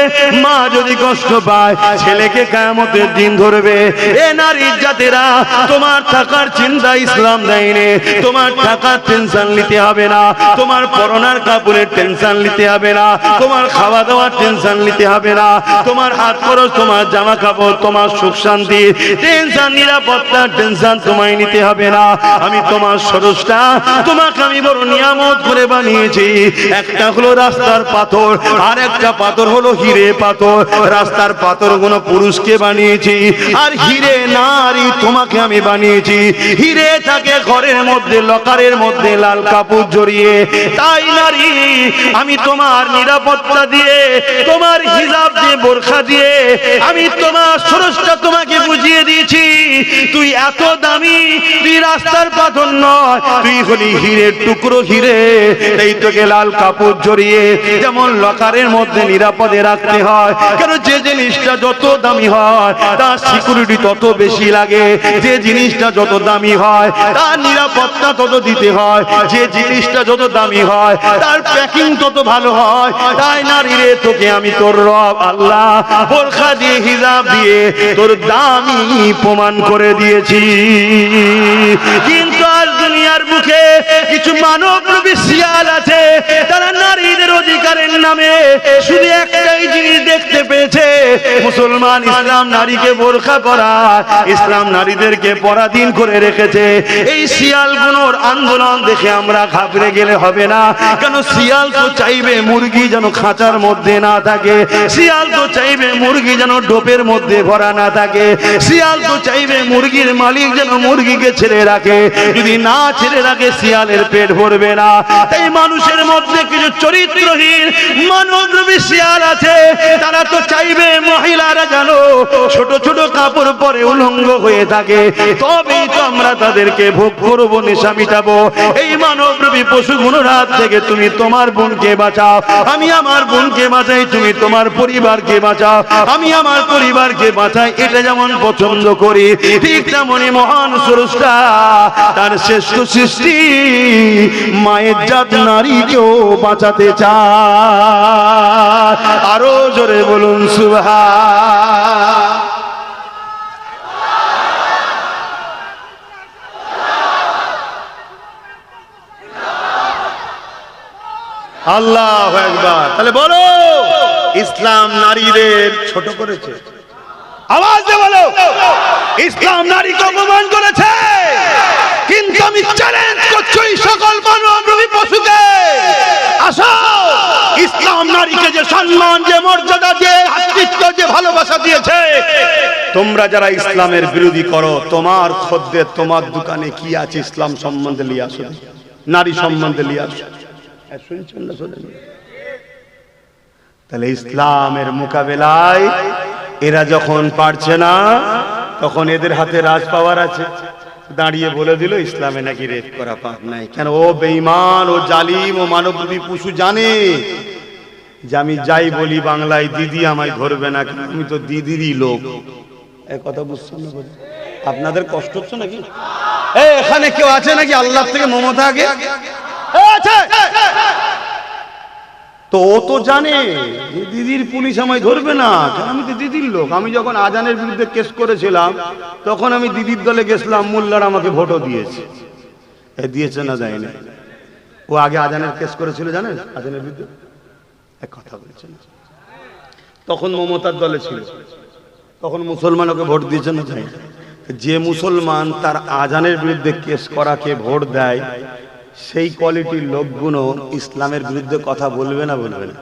[SPEAKER 2] মা যদি কষ্ট পায়, ছেলেকে কিয়ামতের দিন ধরবে। এ নারীর জাতেরা, তোমার থাকার চিন্তা ইসলাম দেয়নি। তোমার টাকার টেনশন নিতে হবে না, তোমার পরনার কাপড়ের টেনশন নিতে হবে না, তোমার খাওয়া দাওয়ার টেনশন নিতে হবে না, তোমার হাত খরচ, তোমার জামা কাপড়, তোমার সুখ শান্তি টেনশন, নিরাপত্তার টেনশন তোমায় নিতে হবে না। আমি তোমার স্রষ্টা, তোমাকে আমি বড় নিয়ামত করে বানিয়েছি। একটা হলো রাস্তার পাথর, আর একটা পাথর হলো হিরে পাথর। রাস্তার পাথর গুলো পুরুষকে বানিয়েছি, আর হিরে নারী তোমাকে আমি বানিয়েছি। হিরে থাকে ঘরের মধ্যে, লকারের মধ্যে লাল কাপড় জড়িয়ে। তাই নারী, আমি তোমার নিরাপত্তা দিয়ে, তোমার হিজাব দিয়ে, বোরখা দিয়ে আমি তোমার স্রষ্টা তোমাকে বুঝিয়ে দিয়েছি। তুই এত দামি, তুই রাস্তার পাথর নয়, তুই হলি হিরের টুকরো হিরে। এই তোকে লাল কাপড় জড়িয়ে যেমন লকারের মধ্যে নিরাপদে রাখতে হয়। কেন? যে জিনিসটা যত দামি হয় তার সিকিউরিটি তত বেশি লাগে। যে জিনিসটা যত দামি হয় তার নিরাপত্তা তত দিতে হয়। যে জিনিসটা যত দামি হয় তার প্যাকিং তত ভালো হয়। তাই নারী রে, তোকে আমি তোর রব আল্লাহ বোরখা দিয়ে, হিজাব দিয়ে তোর দামি প্রমাণ করে দিয়েছি। কিন্তু আজ দুনিয়ার মুখে কিছু মানবরূপী শিয়াল আছে, তারা নারীদের অধিকারের নামে শুধু একটাই জিনিস দেখতে পেয়েছে, মুসলমান ইসলাম নারীকে বোরখা পরা, ইসলাম নারীদেরকে পরাধীন করে রেখেছে। এই শিয়ালগুলোর আন্দোলন দেখে আমরা ঘাবড়ে গেলে হবে না। কেন? শিয়াল তো চাইবে মুরগি যেন খাঁচার মধ্যে না থাকে, শিয়াল তো চাইবে মুরগি যেন ডোপের মধ্যে ভরা না থাকে, শিয়াল তো চাইবে মুরগির মালিক যেন মুরগিকে ছেড়ে রাখে। যদি না ছেড়ে রাখে, শিয়ালের পেট ভরবে না। তাই মানুষের মধ্যে কিছু চরিত্রহীন মানবরূপী শিয়াল আছে, তারা তো চাইবে
[SPEAKER 1] মহিলারা জানো ছোট ছোট কাপড় পরে উলঙ্গ হয়ে থাকে, তবেই তো আমরা তাদেরকে ভোগ করবো, নেশা মিটাবো। এই মানবরূপী পশুগুলোর হাত থেকে তুমি তোমার বোনকে বাঁচাও, আমি আমার বোনকে বাঁচাই, তুমি তোমার পরিবারকে বাঁচাও, আমি আমার পরিবারকে বাঁচাই। এটা যেমন পছন্দ করি, ঠিক তেমনি মহান স্রষ্টা তার শ্রেষ্ঠ সৃষ্টি মায়ের জাত নারীকেও বাঁচাতে চায়। আরো জোরে বলুন সুবহান। আল্লাহু আকবার। তাহলে বলো, ইসলাম নারীদের ছোট করেছে? আওয়াজ দিয়ে বলো, ইসলাম নারীকে অপমান করেছে। কিন্তু আমি চ্যালেঞ্জ করছি এই সকল মানবরূপী পশুকে, আসো, ইসলাম নারীকে যে সম্মান, যে মর্যাদা, যে আত্মীত্ব, যে ভালোবাসা দিয়েছে, তোমরা যারা ইসলামের বিরোধী করো, তোমার খদ্দের তোমার দোকানে কি আছে ইসলাম সম্বন্ধে নিয়ে আসো, নারী সম্বন্ধে নিয়ে আসো। শুনছেন না? শোনেন? তাহলে ইসলামের মোকাবেলায় এরা যখন পারছে না, তখন এদের হাতে রাজ পাওয়ার আছে, দাঁড়িয়ে বলে দিল ইসলামে নাকি রেপ করা পাপ নাই। কেন? ও বেঈমান, ও জালিম, ও মানবরূপী পশু জানে যে আমি যাই বলি বাংলায় দিদি আমায় ধরবে না, আমি তো দিদিরই লোক। এই কথা বুঝছেন না? আপনাদের কষ্ট হচ্ছে নাকি? এখানে কেউ আছে নাকি আল্লাহ থেকে মমতা আগে? তো ও তো জানে যে দিদির পুলিশ আমায় ধরবে না, আমি তো দিদির লোক। আমি যখন আজানের বিরুদ্ধে কেস করেছিলাম, তখন আমি দিদির দলে গেছিলাম, মোল্লার আমাকে ভোটও দিয়েছে। দিয়েছে না দেয়নি? ও আগে আজানের কেস করেছিল, জানেন? আজানের বিরুদ্ধে এক কথা বলছে না, তখন মমতার দলে ছিল, তখন মুসলমান ওকে ভোট দিয়েছে না দেয়? যে মুসলমান তার আজানের বিরুদ্ধে কেস করাকে ভোট দেয়, সেই কোয়ালিটির লোকগুলো ইসলামের বিরুদ্ধে কথা বলবে না? বলবে না?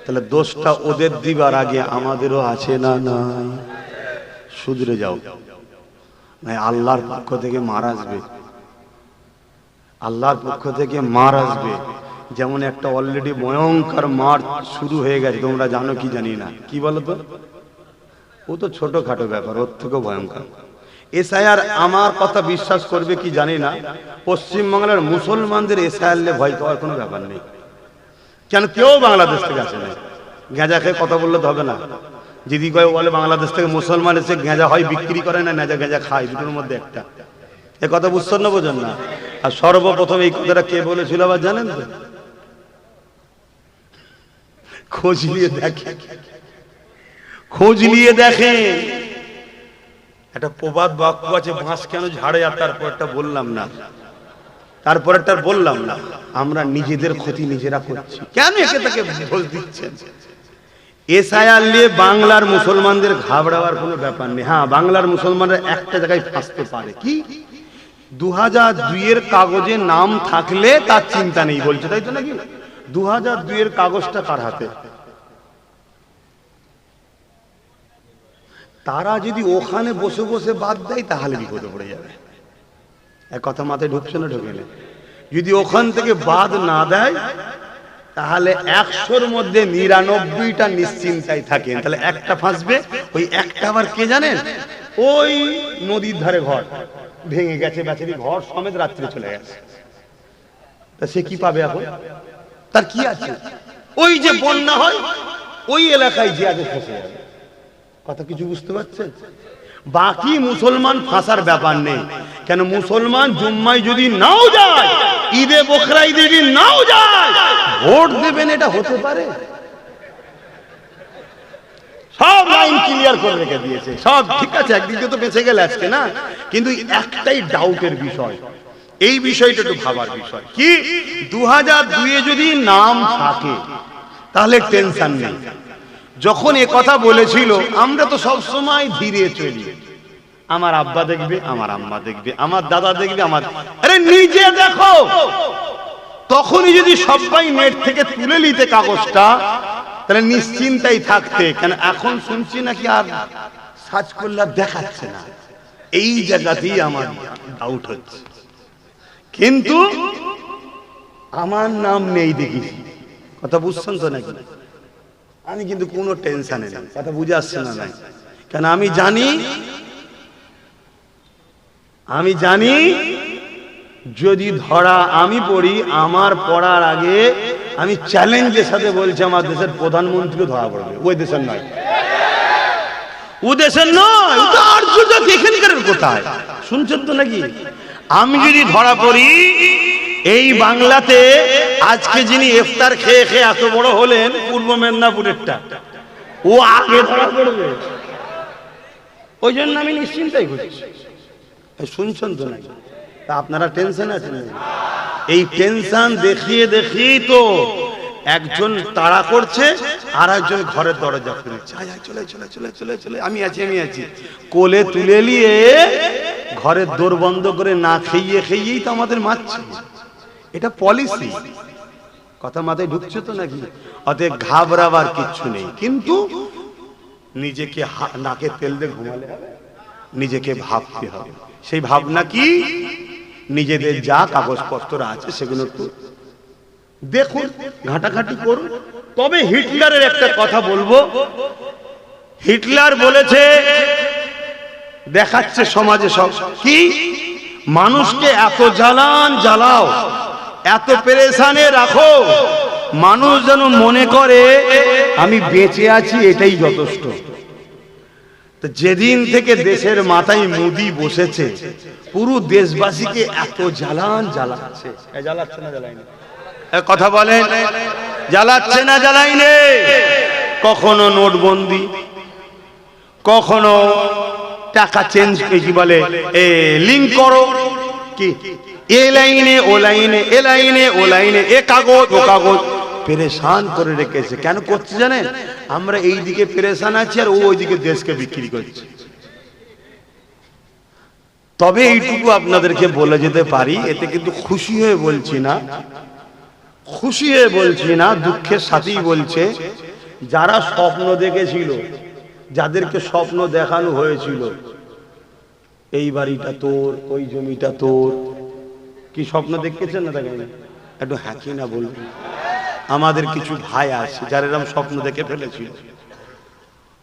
[SPEAKER 1] তাহলে দোষটা ওদের দিবার আগে আমাদেরও আছে না? নাই? শুধরে যাও, নাই আল্লাহর পক্ষ থেকে মার আসবে, আল্লাহর পক্ষ থেকে মার আসবে। যেমন একটা অলরেডি ভয়ঙ্কর মার শুরু হয়ে গেছে, তোমরা জানো কি জানি না, কি বলো তো? ও তো ছোটখাটো ব্যাপার, ওর থেকেও ভয়ঙ্কর। এসআইআর, আমার কথা বিশ্বাস করবে কি জানি না, পশ্চিমবাংলার মুসলমানদের এসআইআর ভয় পাওয়ার কোনো ব্যাপার নেই। কেন? কেউ বাংলাদেশ থেকে আসে না। গেঁজা খেয়ে কথা বললে তো হবে না। যদি কেউ বলে বাংলাদেশ থেকে মুসলমান এসে গেঁজা হয় বিক্রি করে না, নেজা গেঁজা খায়, দুটোর মধ্যে একটা। এ কথা বুঝছেন না? বোঝেন না? আর সর্বপ্রথম এই কথাটা কে বলেছিল আবার জানেন তো? খোঁজ নিয়ে দেখে, খোঁজ নিয়ে দেখে। একটা প্রবাদ বাক্য আছে, বাঁশ কেন ঝাড়ে, আর তারপরটা বললাম না, তারপরটা বললাম না। আমরা নিজেদের ক্ষতি নিজেরা করছি। কেন একে তাকে দোষ দিচ্ছেন? এসআইআর নিয়ে বাংলার মুসলমানদের ঘাবড়াবার কোনো ব্যাপার নেই। হ্যাঁ, বাংলার মুসলমানরা একটা জায়গায় ফাঁসতে পারে, কি 2002-এর কাগজে নাম থাকলে তার চিন্তা নেই বলছে, তাই তো নাকি? 2002-এর কাগজটা কার হাতে? তারা যদি ওখানে বসে বসে বাদ দেয়, তাহলে বিপদে পড়ে যাবে। এক কথা মাথায় ঢুকছে না? ঢুকে না? যদি ওখান থেকে বাদ না দেয়, তাহলে 100-র মধ্যে 99টা নিশ্চিন্তায় থাকেন, তাহলে একটা ফাঁসবে। ওই একটা আবার কে জানেন? ওই নদীর ধারে ঘর ভেঙে গেছে, বেচারি ঘর সমেত রাত্রে চলে গেছে, তা সে কি পাবে এখন? তার কি আছে? ওই যে বন্যা হয় ওই এলাকায় যে আগে ফসে যাবে। কথা কিছু বুঝতে পারছেন? বাকি মুসলমান ফাঁসার ব্যাপার নেই। কেন? মুসলমান জুম্মায় যদি নাও যায়, ঈদে বকরা ঈদে যদি নাও যায়, ভোট দেবেন এটা হতে পারে? সব লাইন ক্লিয়ার করে রেখে দিয়েছে, সব ঠিক আছে। একদিকে তো বেঁচে গেলে আজকে না, কিন্তু একটাই ডাউটের বিষয়, এই বিষয়টা একটু ভাবার বিষয়। কি 2002-এ যদি নাম থাকে তাহলে টেনশন নেই। যখন এ কথা বলেছিল, আমরা তো সব সময় ধীরে চলি, আমার আব্বা দেখবে, আমার আম্মা দেখবে, আমার দাদা দেখবে, আমার, আরে নিজে দেখো। তখনই যদি সবাই নেট থেকে তুলে নিতে কাগজটা, তাহলে নিশ্চিন্তাই থাকতে। কেন এখন শুনছি নাকি আর সার্চ করলে দেখাচ্ছে না, এই জায়গাতেই আমার ডাউট হচ্ছে। কিন্তু আমার নাম নেই দেখি, কথা বুঝছেন তো নাকি?
[SPEAKER 2] আমি কিন্তু কোনো টেনশনে নেই, কথা বুঝে আসছে না? নাই, কেন আমি জানি যদি ধরা আমি পড়ি, আমার পড়ার আগে আমি চ্যালেঞ্জের সাথে বলছি আমার দেশের প্রধানমন্ত্রীও ধরা পড়বে। ওই দেশের নয়, ও দেশের নয়, ও তো আর্যজাতি, এখানকার কোথায় শুনছেন তো নাকি? আমি যদি ধরা পড়ি এই বাংলাতে, আজকে যিনি ইফতার খেয়ে খেয়ে এত বড় হলেন পূর্ব মেদিনীপুরেরটা, ও আগে ধরা পড়বে। ওই জন্য আমি নিশ্চিন্তাই করছি। শুনছেন তো নাকি? তা আপনারা টেনশন আছেন? এই টেনশন দেখিয়ে দেখিয়ে তো একজন তাড়া করছে আর একজন ঘরের দরজা খুলছে, চলে চলে চলে চলে চলে, আমি আছি কোলে তুলে নিয়ে ঘরের দোর বন্ধ করে না খেয়েই তো আমাদের মারছে। এটা পলিসি, কথা মাথায় ঢুকছে তো নাকি? অতএব ঘাবড়াবার কিচ্ছু নেই, কিন্তু নিজেকে নাকে তেল দিয়ে ঘুমালে হবে, নিজেকে ভাবতে হবে। সেই ভাবনা কি? নিজেদের যা কাগজপত্র আছে সেগুলো একটু দেখুন, ঘাটাঘাটি করুন। তবে হিটলারের একটা কথা বলবো, হিটলার বলেছে, দেখাচ্ছে সমাজে সব কি, মানুষকে এত জ্বালাও, এত পেরেশানে রাখো, মানুষ যেন মনে করে আমি বেঁচে আছি, এটাই যথেষ্ট। তো যেদিন থেকে দেশের মাথায় মোদি বসেছে, পুরো দেশবাসীকে এত জ্বালাচ্ছে, জ্বালাচ্ছে না জ্বালায়নি? কথা বলেন, জ্বালাচ্ছে না জ্বালায়নি? কখনো নোটবন্দি, কখনো টাকা চেঞ্জ, কি বলে লিঙ্ক করো, কি এ লাইনে ও লাইনে, এ লাইনে ও লাইনে, এ কাগজ ও কাগজ, পেরেশান করে রেখেছে। কেন করছে জানেন? আমরা এই দিকে পেরেশান আছি আর ও ওইদিকে দেশকে বিক্রি করছে। তবে এইটুকু আপনাদেরকে বলে যেতে পারি, এতে কিন্তু খুশি হয়ে বলছি না, দুঃখের সাথেই বলছে, যারা স্বপ্ন দেখেছিল, যাদেরকে স্বপ্ন দেখানো হয়েছিল, এই বাড়িটা তোর, ওই জমিটা তোর, কি স্বপ্ন দেখেছেন না? দেখেন একটু হাঁকি না বলবেন। আমাদের কিছু ভাই আছে যারা এরকম স্বপ্ন দেখে ফেলেছিল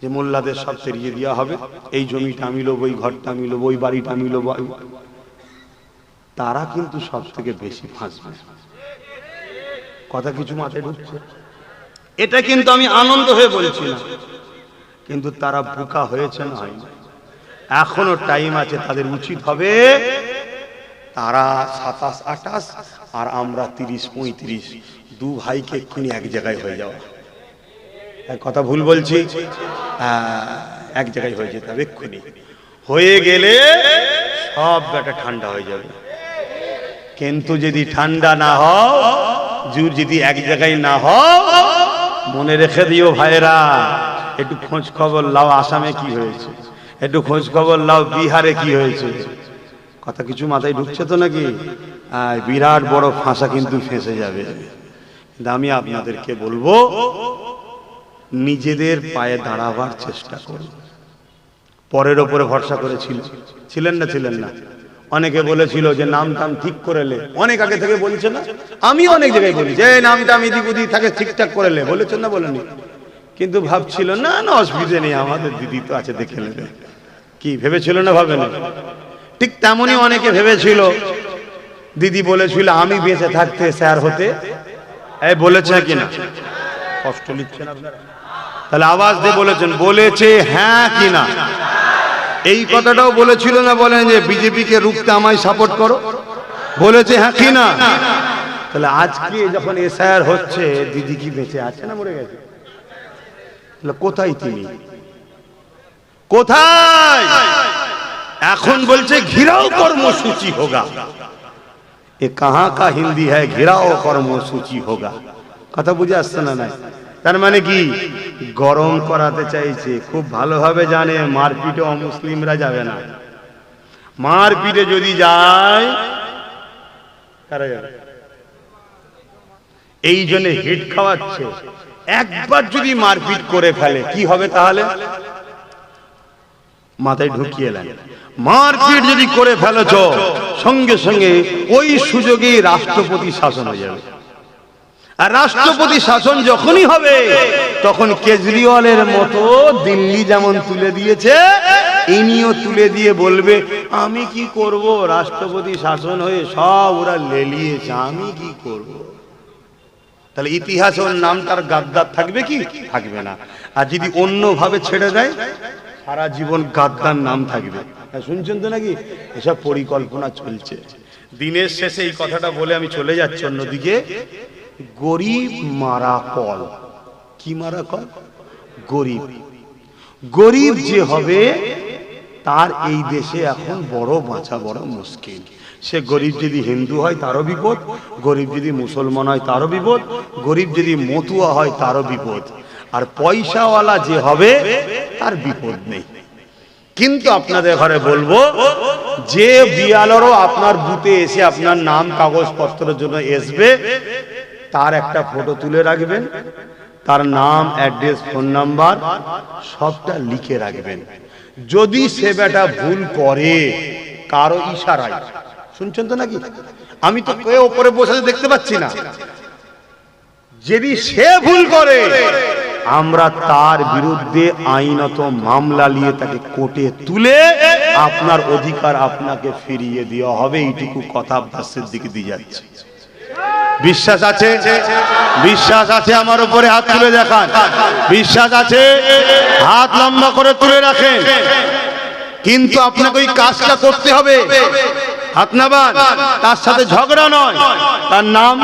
[SPEAKER 2] যে মোল্লাদের সব তেরিয়ে দেওয়া হবে, এই জমিটা আমি লোব, ওই ঘরটা আমি লোব, ওই বাড়িটা আমি লোব। তারা কিন্তু সব থেকে বেশি ফাঁসবে। কথা কিছু মাথায় ঢুকছে? এটা কিন্তু আমি আনন্দ হয়ে বলছি না, কিন্তু তারা বোকা হয়েছে না হয়নি? এখনো টাইম আছে, তাদের উচিত হবে তারা 27, 28 আর আমরা 30, 35, দু ভাইকে এক্ষুনি এক জায়গায় হয়ে যাওয়া। কথা ভুল বলছি? এক জায়গায় হয়ে যেতে হবে এক্ষুনি। হয়ে গেলে সব ব্যাটা ঠান্ডা হয়ে যাবে। কিন্তু যদি ঠান্ডা না হও, যদি এক জায়গায় না হও, মনে রেখে দিও ভাইরা, একটু খোঁজ খবর লাও আসামে কি হয়েছে, একটু খোঁজ খবর লাও বিহারে কি হয়েছে। কথা কিছু মাথায় ঢুকছে তো নাকি? বিরাট বড় ফাঁসা কিন্তু ফেঁসে যাবে। আমি আপনাদেরকে বলবো, নিজেদের পায়ে দাঁড়াবার চেষ্টা করুন। পরের ওপরে ভরসা ছিলেন না? অনেকে বলেছিল যে নাম টাম ঠিক করে লে, অনেক আগে থেকে বলছে না? আমি অনেক জায়গায় বলি যে নামটা আমি এদিক ওদিক থাকে ঠিকঠাক করে লে, বলেছেন না বলেনি? কিন্তু ভাবছিল না অসুবিধে নেই, আমাদের দিদি তো আছে, দেখে নেবে। কি ভেবেছিল না? ভাবেনি? ঠিক তেমনই অনেকে ভেবেছিল, দিদি বলেছিল আমি বেঁচে থাকতে স্যার হতে, বলেছে কিনা? কষ্ট লিখছেন আপনারা? তাহলে আওয়াজ দিয়ে বলেছে হ্যাঁ কিনা? এই কথাটাও বলেছিল না? বলেন যে বিজেপি কে রুখতে আমায় সাপোর্ট করো, বলেছে হ্যাঁ কিনা? তাহলে আজকে যখন এসআইআর হচ্ছে, দিদি কি বেঁচে আছে না মরে গেছে? কোথায় তিনি? কোথায়? এখন বলছে ঘিরাও কর্মসূচি হোগা। এ কাহা কা হিন্দি হ্যায় ঘিরাও কর্মসূচি হোগা? কথা বুঝে আসছে না? নাই? তার মানে কি গরম করাতে চাইছে। খুব ভালোভাবে জানে মারপিটে অমুসলিমরা যাবে না। মারপিটে যদি যায় কারা যাবে? এই জন্য হিট খাওয়াচ্ছে। একবার যদি মারপিট করে ফেলে কি হবে তাহলে? মাথায় ঢুকিয়ে নেন। মারপিট যদি করে ফেলেছ, সঙ্গে সঙ্গে ওই সুযোগেই রাষ্ট্রপতি শাসন হয়ে যাবে। আর রাষ্ট্রপতি শাসন যখনই হবে, তখন কেজরিওয়ালের মতো দিল্লি যেমন তুলে দিয়েছে, ইনিও তুলে দিয়ে বলবে আমি কি করব, রাষ্ট্রপতি শাসন হয়ে সব ওরা লেলিয়েছে, আমি কি করব। তাহলে ইতিহাসে ওর নামটার গাদ্দার থাকবে কি? থাকবে না। আর যদি অন্যভাবে ছেড়ে দেয়, সারা জীবন গাদ্দার নাম থাকবে। শুনছেন তো নাকি? এসব পরিকল্পনা চলছে। দিনের শেষে এই কথাটা বলে আমি চলে যাচ্ছি অন্যদিকে। গরিব মারা কল। কি মারা কল? গরিব। গরিব যে হবে তার এই দেশে এখন বড় বাঁচা বড় মুশকিল। সে গরিব যদি হিন্দু হয় তারও বিপদ, গরিব যদি মুসলমান হয় তারও বিপদ, গরিব যদি মতুয়া হয় তারও বিপদ, আর পয়সাওয়ালা যে হবে তার বিপদ নেই। কিন্তু আপনাদের ঘরে বলবো, যে বিয়ালরও আপনার বুথে এসে আপনার নাম কাগজপত্রের জন্য আসবে, তার একটা ফটো তুলে রাখবেন, তার নাম, অ্যাড্রেস, ফোন নাম্বার সবটা লিখে রাখবেন। যদি সে বেটা ভুল করে কারো ইশারায়, শুনছেন তো নাকি? আমি তো কেউ ওপরে বসে দেখতে পাচ্ছি না, যদি সে ভুল করে আমরা তার বিরুদ্ধে আইনত মামলা নিয়ে তাকে কোর্টে তুলে আপনার অধিকার আপনাকে ফিরিয়ে দেওয়া হবে। এইটুকু কথা আব্বাসের দিকে দিয়ে যাচ্ছে। বিশ্বাস আছে? বিশ্বাস আছে? আমার উপরে হাত তুলে দেখান। বিশ্বাস আছে? হাত লম্বা করে তুলে রাখেন। কিন্তু আপনাকে ওই কাজটা করতে হবে। হাত নামান। তার সাথে ঝগড়া নয়, তার নাম,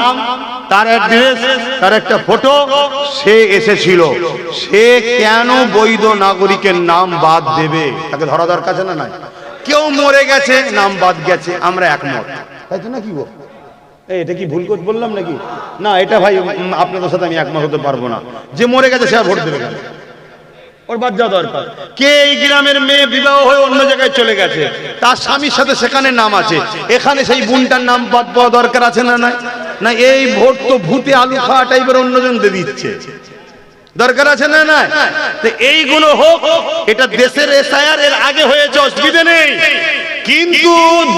[SPEAKER 2] তার অ্যাড্রেস, তার একটা ফটো, সে এসেছিল, সে কেন বৈধ নাগরিকের নাম বাদ দেবে? তাকে ধরা দরকার আছে না? নাই। কেউ মরে গেছে, নাম বাদ গেছে, আমরা একমত, তাই তো নাকি গো? এটা কি ভুল করে বললাম নাকি? না, এটা ভাই আপনাদের সাথে আমি একমত হতে পারবো না। যে মরে গেছে সে আর ভোট দেবে কেন? ওর বাদ যাওয়া দরকার। কে এই গ্রামের মেয়ে বিবাহ হয়ে অন্য জায়গায় চলে গেছে, তার স্বামীর সাথে সেখানে নাম আছে, এখানে সেই বোনটার নাম বাদ পাওয়া দরকার আছে না? নাই না। এই ভোট তো ভূতে আলু খাওয়া টাইপের অন্যজন দিয়ে দিচ্ছে, দরকার আছে না? নাই। তো এইগুলো হোক, এটা দেশের এসআইআর এর আগে হয়েছে, অসুবিধা নেই। কিন্তু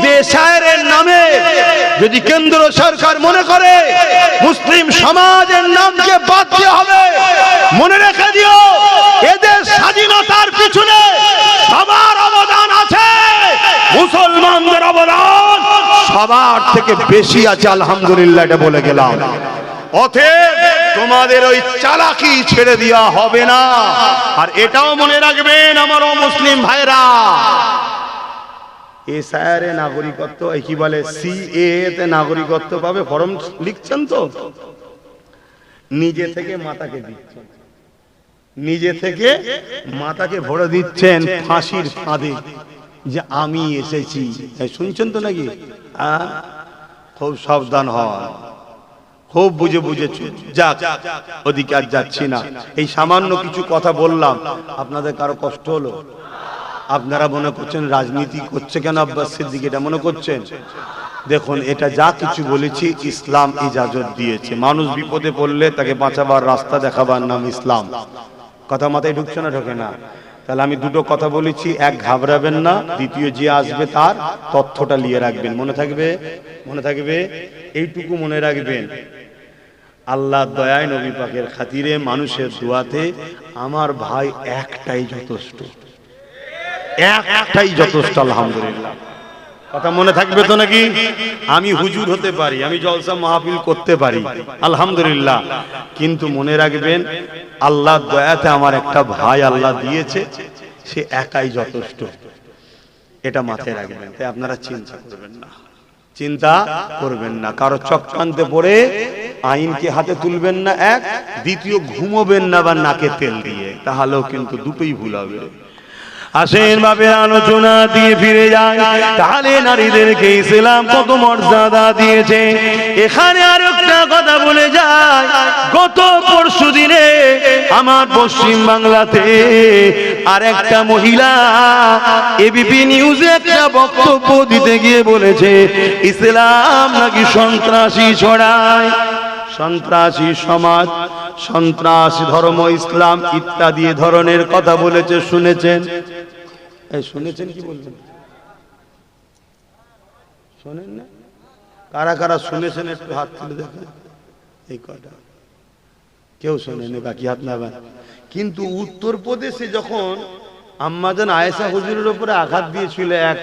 [SPEAKER 2] দেশায়ের নামে যদি কেন্দ্র সরকার মনে করে মুসলিম সমাজের নামকে বাদ দেওয়া হবে, মনে রেখে দিও এদের স্বাধীনতার পিছনে সবার অবদান আছে, মুসলমানদের অবদান সবার থেকে বেশি আছে, আলহামদুলিল্লাহ। এটা বলে গেলাম। অতএব তোমাদের ওই চালাকি ছেড়ে দেওয়া হবে না। আর এটাও মনে রাখবেন আমার মুসলিম ভাইরা, এসআইআরে নাগরিকত্ব, কি বলে সিএ তে নাগরিকত্ব পাবে, ফর্ম লিখছেন তো, নিজে থেকে মাতাকে দিচ্ছেন, নিজে থেকে মাতাকে ভরে দিচ্ছেন ফাঁসির ফাঁদে, যে আমি এসেছি। শুনছেন তো নাকি? খুব সাবধান হন, খুব বুঝে বুঝে যাক। ওদিকে আর যাচ্ছি না। এই সামান্য কিছু কথা বললাম, আপনাদের কারো কষ্ট হলো? আপনারা মনে করছেন রাজনীতি করছে কেন আব্বাস সিদ্দিক, এটা মনে করছেন? দেখুন, এটা যা কিছু বলেছি ইসলাম ইজাজত দিয়েছে। মানুষ বিপদে পড়লে তাকে বাঁচাবার রাস্তা দেখাবার নাম ইসলাম। কথা মাথায় ঢুকছে না? ঢোকে না? তাহলে আমি দুটো কথা বলেছি, এক ঘাবড়াবেন না, দ্বিতীয় যে আসবে তার তথ্যটা নিয়ে রাখবেন। মনে থাকবে? মনে থাকবে? এইটুকু মনে রাখবেন, আল্লাহ দয়ায়, নবী পাকের খাতিরে, মানুষের দোয়াতে আমার ভাই একটাই যথেষ্ট, একটাই যথেষ্ট, আলহামদুলিল্লাহ। কথা মনে থাকবে তো নাকি? আমি হুজুর হতে পারি, আমি জলসা মাহফিল করতে পারি, আলহামদুলিল্লাহ, কিন্তু মনে রাখবেন আল্লাহর দয়াতে আমার একটা ভাই আল্লাহ দিয়েছে, সে একাই যথেষ্ট। এটা মাথায় রাখবেন। তাই আপনারা চিন্তা করবেন না, চিন্তা করবেন না, কারো চক্রান্তে পড়ে আইনকে হাতে তুলবেন না। এক, দ্বিতীয় ঘুমোবেন না বা নাকে তেল দিয়ে, তাহলেও কিন্তু দুটোই ভুল হবে। আসেন ভাবে আলোচনা দিয়ে ফিরে যায়, তাহলে নারীদেরকে ইসলাম কত মর্যাদা দিয়েছে। এখানে আর একটা কথা বলে যায়, গত পরশু দিনে আমার পশ্চিম বাংলাতে আর একটা মহিলা এবিপি নিউজে একটা বক্তব্য দিতে গিয়ে বলেছে ইসলাম নাকি সন্ত্রাসী ছড়ায়, সন্ত্রাসী সমাজ, সন্ত্রাসী ধর্ম, ইসলাম ইত্যাদি ধরনের কথা বলেছে। শুনেছেন? শুনেছেন কি বলবেন? শোনেন না? কারা কারা শুনেছেন একটু হাত তুলে দেখেন। এই কথা কেউ শোনেনি, বাকি হাত নামান। কিন্তু উত্তরপ্রদেশে যখন আম্মাজান আয়েশা হুজুরের উপরে আঘাত দিয়েছিল এক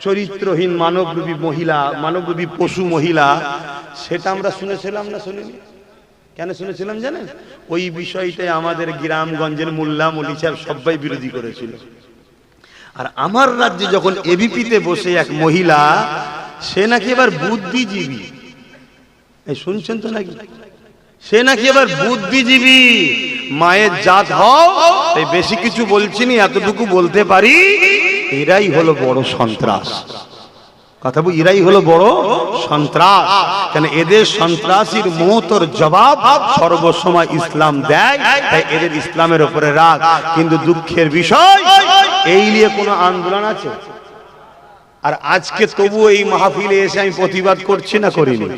[SPEAKER 2] চরিত্রহীন মানবরূপী মহিলা, মানবরূপী পশু মহিলা, সেটা আমরা শুনেছিলাম না শুনিনি? কেন শুনেছিলাম জানেন? ওই বিষয়টাই আমাদের গ্রামগঞ্জের মোল্লা মলি সাহেব সবাই বিরোধী করেছিল। আর আমার রাজ্যে যখন এবিপিতে বসে এক মহিলা, সে নাকি এবার বুদ্ধিজীবী, এই শুনছেন তো নাকি? সে নাকি এবার বুদ্ধিজীবী, মায়ের জাত হও, তাই বেশি কিছু বলছি না, এতটুকু বলতে পারি, এরাই হলো বড় সন্ত্রাস। কথা বল, এরাই হলো বড় সন্ত্রাস। কেন এদের সন্ত্রাসীর মুহূর্তের জবাব সর্বসময় ইসলাম দেয়, তাই এদের ইসলামের উপরে রাগ। কিন্তু দুঃখের বিষয়, এই নিয়ে কোনো আন্দোলন আছে? আর আজকে তবু এই মাহফিলে এসে আমি প্রতিবাদ করছি না করিনি?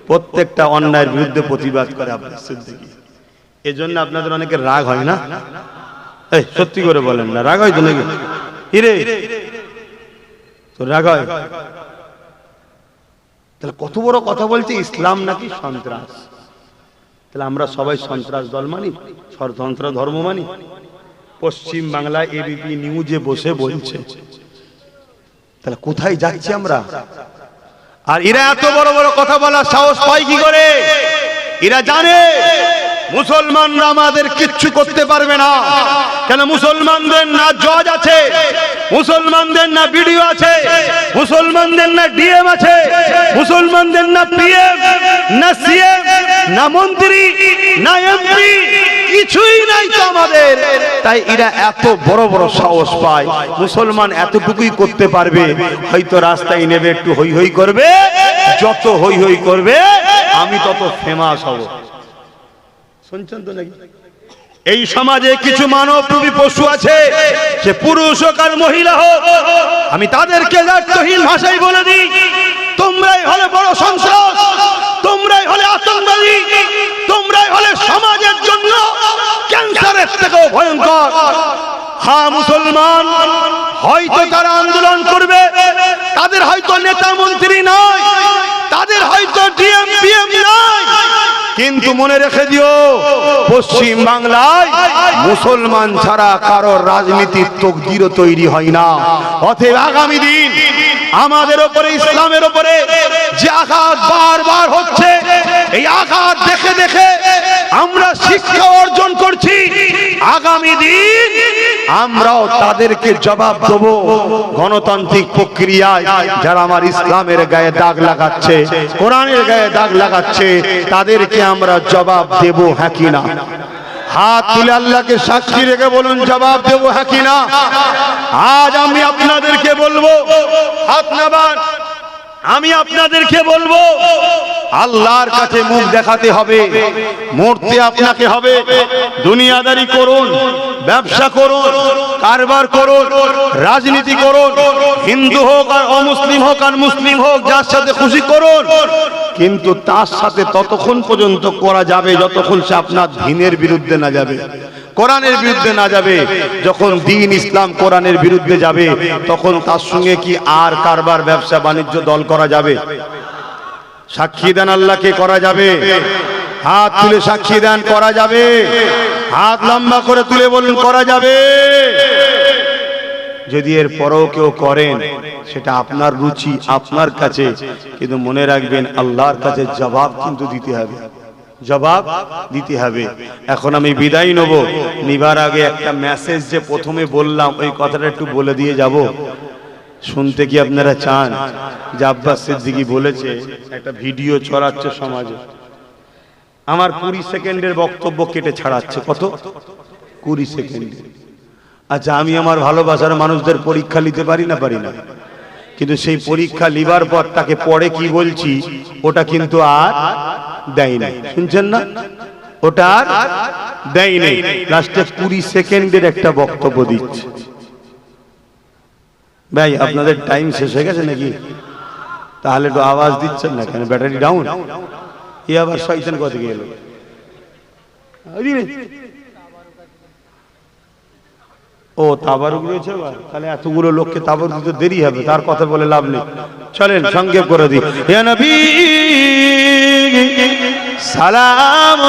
[SPEAKER 2] প্রত্যেকটা অন্যায়ের বিরুদ্ধে প্রতিবাদ করে আপনার সিদ্দিকী। এজন্য আপনাদের অনেকের রাগ হয় না? এই সত্যি করে বলেন না, রাগ হয় তো নাকি? হিরে তো রাগ হয়? তাহলে কত বড় কথা বলছে, ইসলাম নাকি সন্ত্রাস। তাহলে আমরা সবাই সন্ত্রাস দল মানি, স্বতন্ত্র ধর্ম মানি? পশ্চিম বাংলায় এবিপি নিউজে বসে বলছে। তাহলে কোথায় যাচ্ছি আমরা? আর এরা এত বড় বড় কথা বলার সাহস পায় কি করে? এরা জানে মুসলমানরা আমাদের কিচ্ছু করতে পারবে না। কেন? মুসলমানদের না জজ আছে, মুসলমানদের না বিডিও আছে, মুসলমানদের না ডিএম আছে, মুসলমানদের না পিএম না সিএম না মন্ত্রী না এমপি, কিছুই নাই তো আমাদের। তাই এরা এত বড় বড় সাহস পায়। মুসলমান এতটুকুই করতে পারবে, হয়তো রাস্তায় নেবে একটু হই হই করবে, যত হই হই করবে আমি তত ফেমাস হব। শুনছেন তো নাকি? এই সমাজে কিছু মানবরূপী পশু আছে, সে পুরুষ হোক আর মহিলা হোক, আমি তাদেরকে দায়িত্বহীন ভাষায় বলে দিই, তোমরাই হলে বড় সন্ত্রাস, তোমরাই হলে আতঙ্কবাদী, তোমরাই হলে সমাজের জন্য ক্যান্সারের থেকেও ভয়ঙ্কর। হ্যাঁ, মুসলমান হয়তো তারা আন্দোলন করবে, তাদের হয়তো নেতা মন্ত্রী নয়, তাদের হয়তো ডিএম পিএম নয়, কিন্তু মনে রেখে দিও, পশ্চিম বাংলায় মুসলমান ছাড়া কারোর রাজনীতির তকদিরও তৈরি হয় না। অতএব আগামী দিন আমাদের উপরে, ইসলামের উপরে যে আঘাত বারবার হচ্ছে, এই আঘাত দেখে দেখে আমরা শিক্ষা অর্জন করছি। আগামী দিন আমরাও তাদেরকে জবাব দেব। গণতান্ত্রিক প্রক্রিয়ায় যারা আমার ইসলামের গায়ে দাগ লাগাচ্ছে, কোরআনের গায়ে দাগ লাগাচ্ছে, তাদেরকে আমরা জবাব দেব, হ্যাঁ কি না? হাত তুলে আল্লাহকে সাক্ষী রেখে বলুন, জবাব দেব, হ্যাঁ কি না? আজ আমি আপনাদেরকে বলবো, হাত নামান, আমি আপনাদেরকে বলবো, আল্লাহর কাছে মুখ দেখাতে হবে, মরতে আপনাকে হবে। দুনিয়াদারি করুন, ব্যবসা করুন, কারবার করুন, রাজনীতি করুন, হিন্দু হোক আর অমুসলিম হোক আর মুসলিম হোক, যার সাথে খুশি করুন, কিন্তু তার সাথে ততক্ষণ পর্যন্ত করা যাবে যতক্ষণ সে আপনার দ্বীনের বিরুদ্ধে না যাবে, কোরআনের বিরুদ্ধে না যাবে। যখন দ্বীন ইসলাম কোরআনের বিরুদ্ধে যাবে, তখন তার সঙ্গে কি আর কারবার ব্যবসা বাণিজ্য দল করা যাবে? সাক্ষী দেন আল্লাহকে, করা যাবে? হাত তুলে সাক্ষী দেন, করা যাবে? হাত লম্বা করে তুলে বলুন, করা যাবে? যদি এর পরেও কেউ করেন, সেটা আপনার রুচি, আপনার কাছে, কিন্তু মনে রাখবেন আল্লাহর কাছে জবাব কিন্তু দিতে হবে, জবাব দিতে হবে। এখন আমি বিদায় নেব, নিবার আগে একটা মেসেজ যে প্রথমে বললাম, ওই কথাটা একটু বলে দিয়ে যাব। শুনতে কি আপনারা চান? যে আব্বাস সিদ্দিকী বলেছে, একটা ভিডিও ছড়াচ্ছে সমাজে, আমার 20 সেকেন্ডের বক্তব্য কেটে ছাড়াচ্ছে। কত? 20 সেকেন্ড। আচ্ছা, আমি আমার ভালোবাসার মানুষদের পরীক্ষা নিতে পারি না? পারি না। কিন্তু সেই পরীক্ষা লিবার পর তাকে পরে কি বলছি, ওটা কিন্তু আর দেয় নাই। শুনছেন না? ওটা আর দেয় নাই। লাস্টে 20 সেকেন্ডের একটা বক্তব্য দিচ্ছে। ভাই, আপনাদের টাইম শেষ হয়ে গেছে নাকি? তাহলে একটু আওয়াজ দিচ্ছেন না কেন? Battery down? এ আবার শয়তান কথা গেল। ও তাবারুক রয়েছে, তাহলে এতগুলো লোককে তাবারুক দিতে দেরি হবে, তার কথা বলে লাভ নেই। চলেন সংক্ষেপ করে দিই। ইয়া নবী সালাম